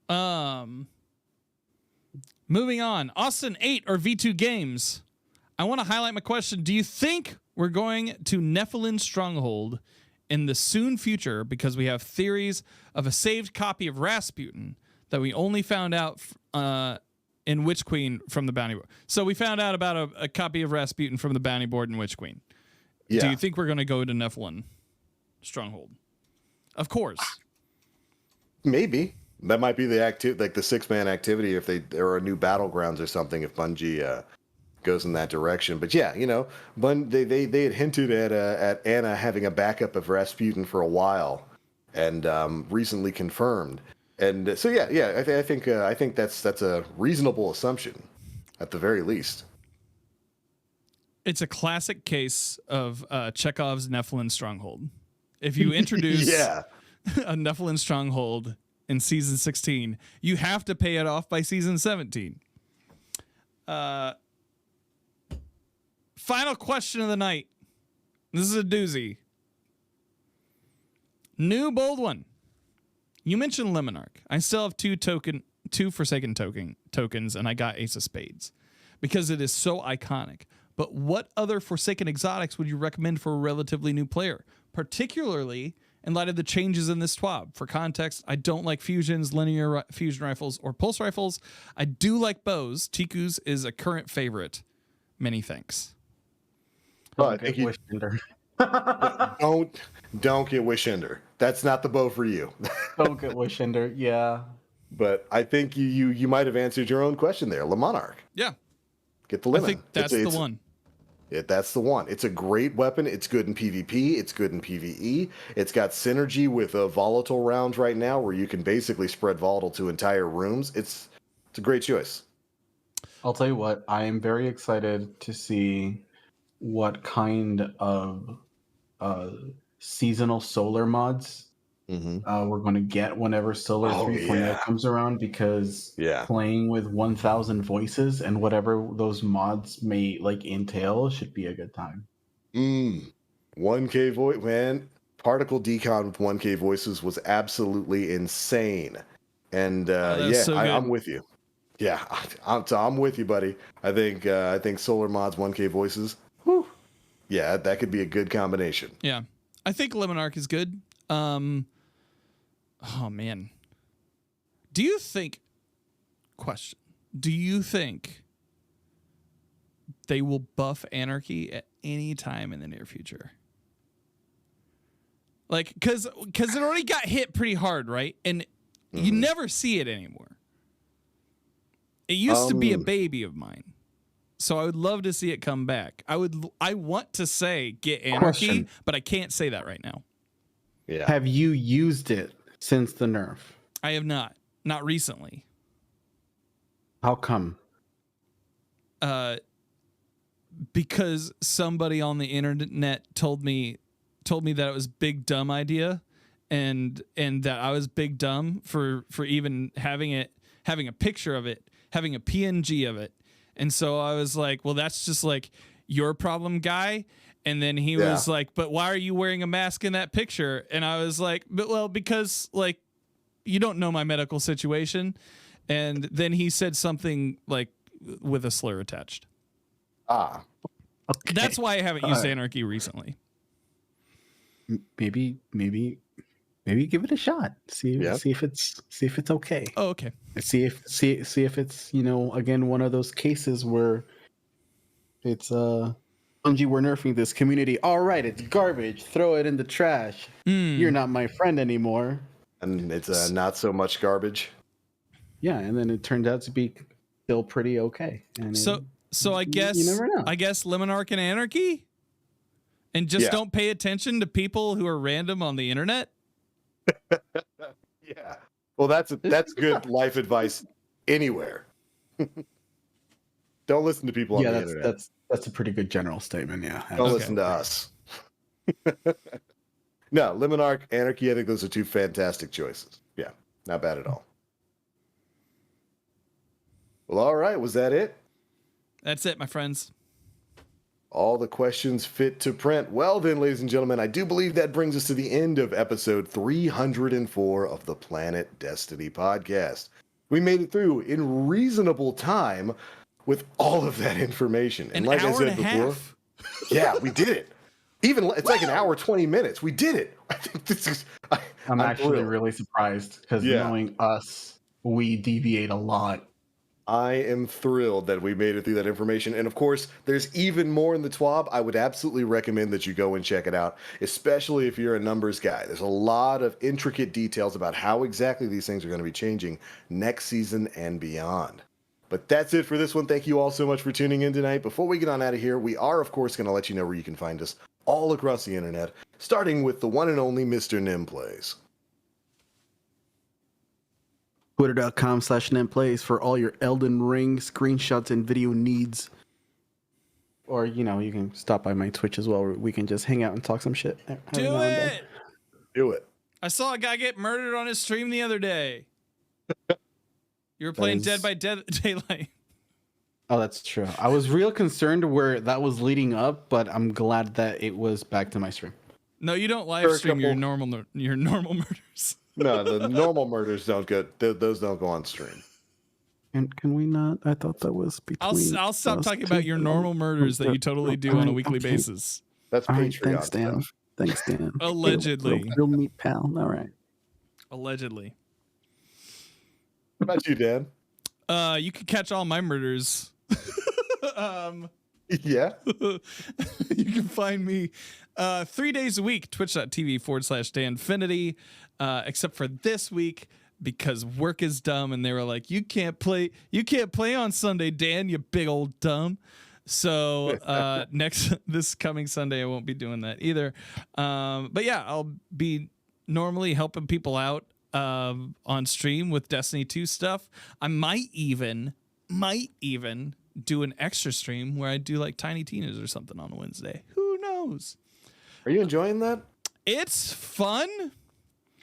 Mm-hmm. Moving on. Austin 8 or V2 Games. I want to highlight my question. Do you think we're going to Nephilim Stronghold in the soon future because we have theories of a saved copy of Rasputin that we only found out in Witch Queen from the Bounty Board? So we found out about a copy of Rasputin from the Bounty Board in Witch Queen. Yeah. Do you think we're going to go to Nephilim Stronghold? Of course. Maybe. That might be the like the 6-man activity if there are new battlegrounds or something if Bungie goes in that direction. But yeah, you know, they had hinted at Anna having a backup of Rasputin for a while, and recently confirmed. And so yeah, I think that's a reasonable assumption, at the very least. It's a classic case of Chekhov's Nephilim Stronghold. If you introduce a Nephilim Stronghold in season 16, you have to pay it off by season 17. Final question of the night. This is a doozy. New bold one. You mentioned Limonarch. I still have two Forsaken tokens, and I got Ace of Spades because it is so iconic. But what other Forsaken exotics would you recommend for a relatively new player, particularly in light of the changes in this TWAB? For context, I don't like fusions, linear fusion rifles, or pulse rifles. I do like bows. Tiku's is a current favorite. Many thanks. I think you don't get Wishender. That's not the bow for you. Don't get Wishender. Yeah. But I think you might have answered your own question there, Le Monarch. Yeah. Get the lemon. I think that's the one. That's the one. It's a great weapon. It's good in PvP. It's good in PvE. It's got synergy with volatile rounds right now, where you can basically spread volatile to entire rooms. It's a great choice. I'll tell you what, I am very excited to see what kind of seasonal solar mods we're going to get whenever Solar 3.0 comes around, because playing with 1,000 voices and whatever those mods may like entail should be a good time. 1K voice, man. Particle decon with 1K voices was absolutely insane. And I'm with you. Yeah, I'm with you, buddy. I think Solar Mods 1K voices. Whew, yeah, that could be a good combination. Yeah, I think Lemon Arc is good. Oh man, do you think they will buff Anarchy at any time in the near future? Like, because it already got hit pretty hard, right? And you never see it anymore. It used to be a baby of mine, so I would love to see it come back. I want to say get Anarchy, but I can't say that right now. Yeah. Have you used it since the nerf? I have not recently. How come? Because somebody on the internet told me that it was big dumb idea, and that I was big dumb for even having a picture of it, having a PNG of it. And so I was like, well, that's just like your problem, guy. And then he was like, but why are you wearing a mask in that picture? And I was like, because like you don't know my medical situation. And then he said something like with a slur attached. Okay. That's why I haven't used Anarchy recently. Maybe give it a shot. See if it's okay. Oh, okay. See if it's, again, one of those cases where it's Bungie, we're nerfing this community. All right, it's garbage. Throw it in the trash. You're not my friend anymore. And it's not so much garbage. Yeah, and then it turned out to be still pretty okay. And so I guess you never know. I guess Lemon Arc and Anarchy, and just don't pay attention to people who are random on the internet. Yeah. Well, that's good life advice anywhere. Don't listen to people on the internet. That's a pretty good general statement. Yeah. Don't listen to us. No, Lemon Arc, Anarchy, I think those are two fantastic choices. Yeah, not bad at all. Well, all right. Was that it? That's it, my friends. All the questions fit to print. Well then, ladies and gentlemen, I do believe that brings us to the end of episode 304 of the Planet Destiny podcast. We made it through in reasonable time with all of that information. And like I said before, yeah, we did it. It's like an hour, 20 minutes. We did it. I think this is... I'm actually really surprised, because knowing us, we deviate a lot. I am thrilled that we made it through that information. And of course, there's even more in the TWAB. I would absolutely recommend that you go and check it out, especially if you're a numbers guy. There's a lot of intricate details about how exactly these things are going to be changing next season and beyond. But that's it for this one. Thank you all so much for tuning in tonight. Before we get on out of here, we are, of course, going to let you know where you can find us all across the internet, starting with the one and only Mr. Nim Plays. Twitter.com/NemPlays for all your Elden Ring screenshots and video needs. Or, you can stop by my Twitch as well, where we can just hang out and talk some shit. Do it! Do it. I saw a guy get murdered on his stream the other day. You were playing Dead by Daylight. Oh, that's true. I was real concerned where that was leading up, but I'm glad that it was back to my stream. No, you don't live stream your normal murders. No, the normal murders don't go. Those don't go on stream. And can we not? I thought that was between. I'll stop talking about your normal murders that you totally do on a weekly basis. That's Patreon. Thanks, Dan. Thanks, Dan. Allegedly. Real meat pal. All right. Allegedly. What about you, Dan? You can catch all my murders. Yeah. You can find me 3 days a week, twitch.tv/Danfinity, except for this week, because work is dumb and they were like, you can't play on Sunday, Dan, you big old dumb. So this coming Sunday, I won't be doing that either. But yeah, I'll be normally helping people out on stream with Destiny 2 stuff. I might even do an extra stream where I do like Tiny Tina's or something on a Wednesday. Who knows? Are you enjoying that? It's fun.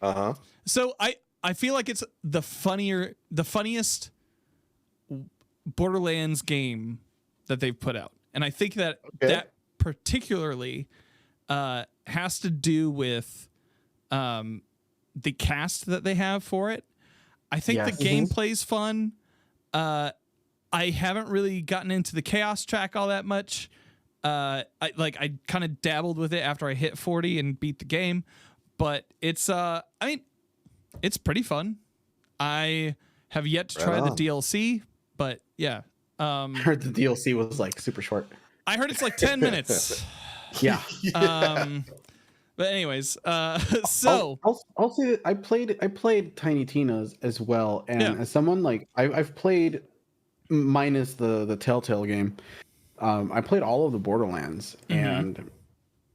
Uh-huh. So I feel like it's the funniest Borderlands game that they've put out. And I think that that particularly has to do with the cast that they have for it. I think the gameplay's fun. I haven't really gotten into the chaos track all that much. I kind of dabbled with it after I hit 40 and beat the game, but it's it's pretty fun. I have yet to try the DLC, but yeah. I heard the DLC was like super short. I heard it's like 10 minutes. Yeah. But anyways, so I'll say that I played Tiny Tina's as well, and as someone like I've played minus the Telltale game. I played all of the Borderlands, and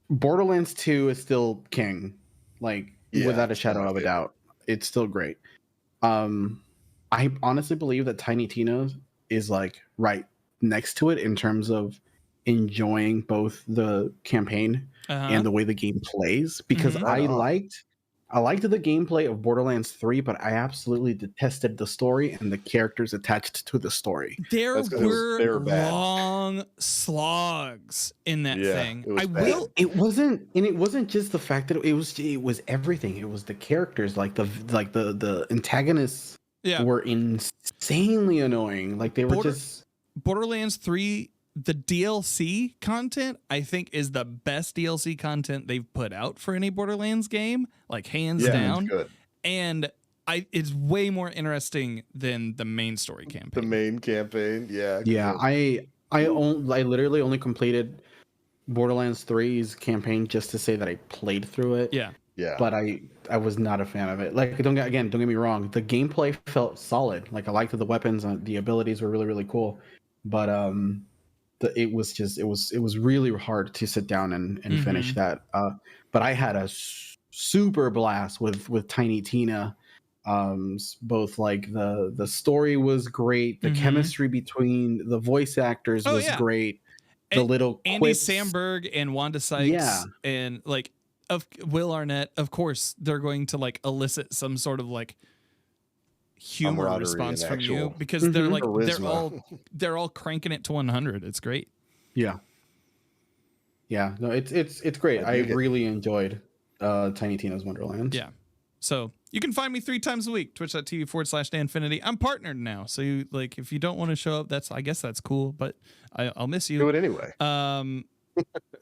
Borderlands 2 is still king, like without a shadow of a doubt. It's still great. I honestly believe that Tiny Tina is like right next to it in terms of enjoying both the campaign and the way the game plays, because I liked the gameplay of Borderlands 3, but I absolutely detested the story and the characters attached to the story. There were long slogs in that thing. It wasn't just the fact that it was everything. It was the characters, like the antagonists were insanely annoying. Like they were Borderlands 3, the DLC content, I think, is the best DLC content they've put out for any Borderlands game, like hands down. Good. And it's way more interesting than the main story campaign. The main campaign, yeah. I literally only completed Borderlands 3's campaign just to say that I played through it. Yeah. But I was not a fan of it. Like don't get me wrong, the gameplay felt solid. Like I liked the weapons, the abilities were really, really cool. But it was really hard to sit down and finish that. But I had a super blast with Tiny Tina. Both like the story was great, the chemistry between the voice actors was great. The little Andy quips. Samberg and Wanda Sykes and like of Will Arnett, of course, they're going to like elicit some sort of like humor response from you, because they're like they're all cranking it to 100. It's great. No, it's great. I really enjoyed Tiny Tina's Wonderlands. So you can find me 3 times a week, twitch.tv/DanFinity. I'm partnered now, so you, like, if you don't want to show up, I guess that's cool, but I'll miss you. Do it anyway.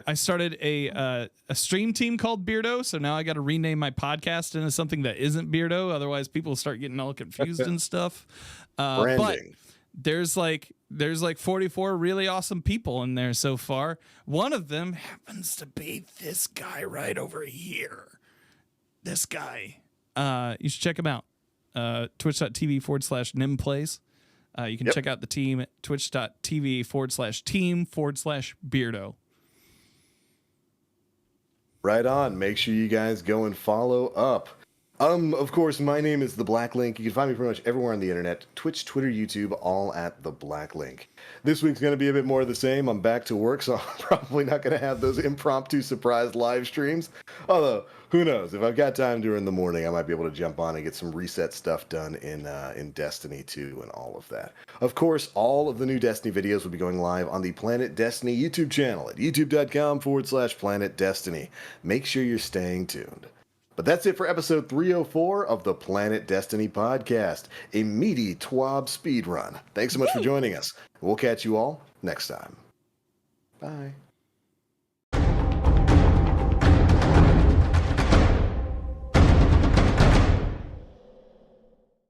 I started a stream team called Beardo, so now I got to rename my podcast into something that isn't Beardo. Otherwise, people start getting all confused and stuff. Branding. But there's like 44 really awesome people in there so far. One of them happens to be this guy right over here. This guy. You should check him out. Twitch.tv/NimPlays. You can check out the team at twitch.tv/team/Beardo. Right on. Make sure you guys go and follow up. Of course, my name is The Black Link. You can find me pretty much everywhere on the internet. Twitch, Twitter, YouTube, all at The Black Link. This week's going to be a bit more of the same. I'm back to work, so I'm probably not going to have those impromptu surprise live streams. Although, who knows? If I've got time during the morning, I might be able to jump on and get some reset stuff done in Destiny 2 and all of that. Of course, all of the new Destiny videos will be going live on the Planet Destiny YouTube channel at youtube.com/Planet Destiny. Make sure you're staying tuned. But that's it for episode 304 of the Planet Destiny podcast, a meaty TWAB speedrun. Thanks so much for joining us. We'll catch you all next time. Bye.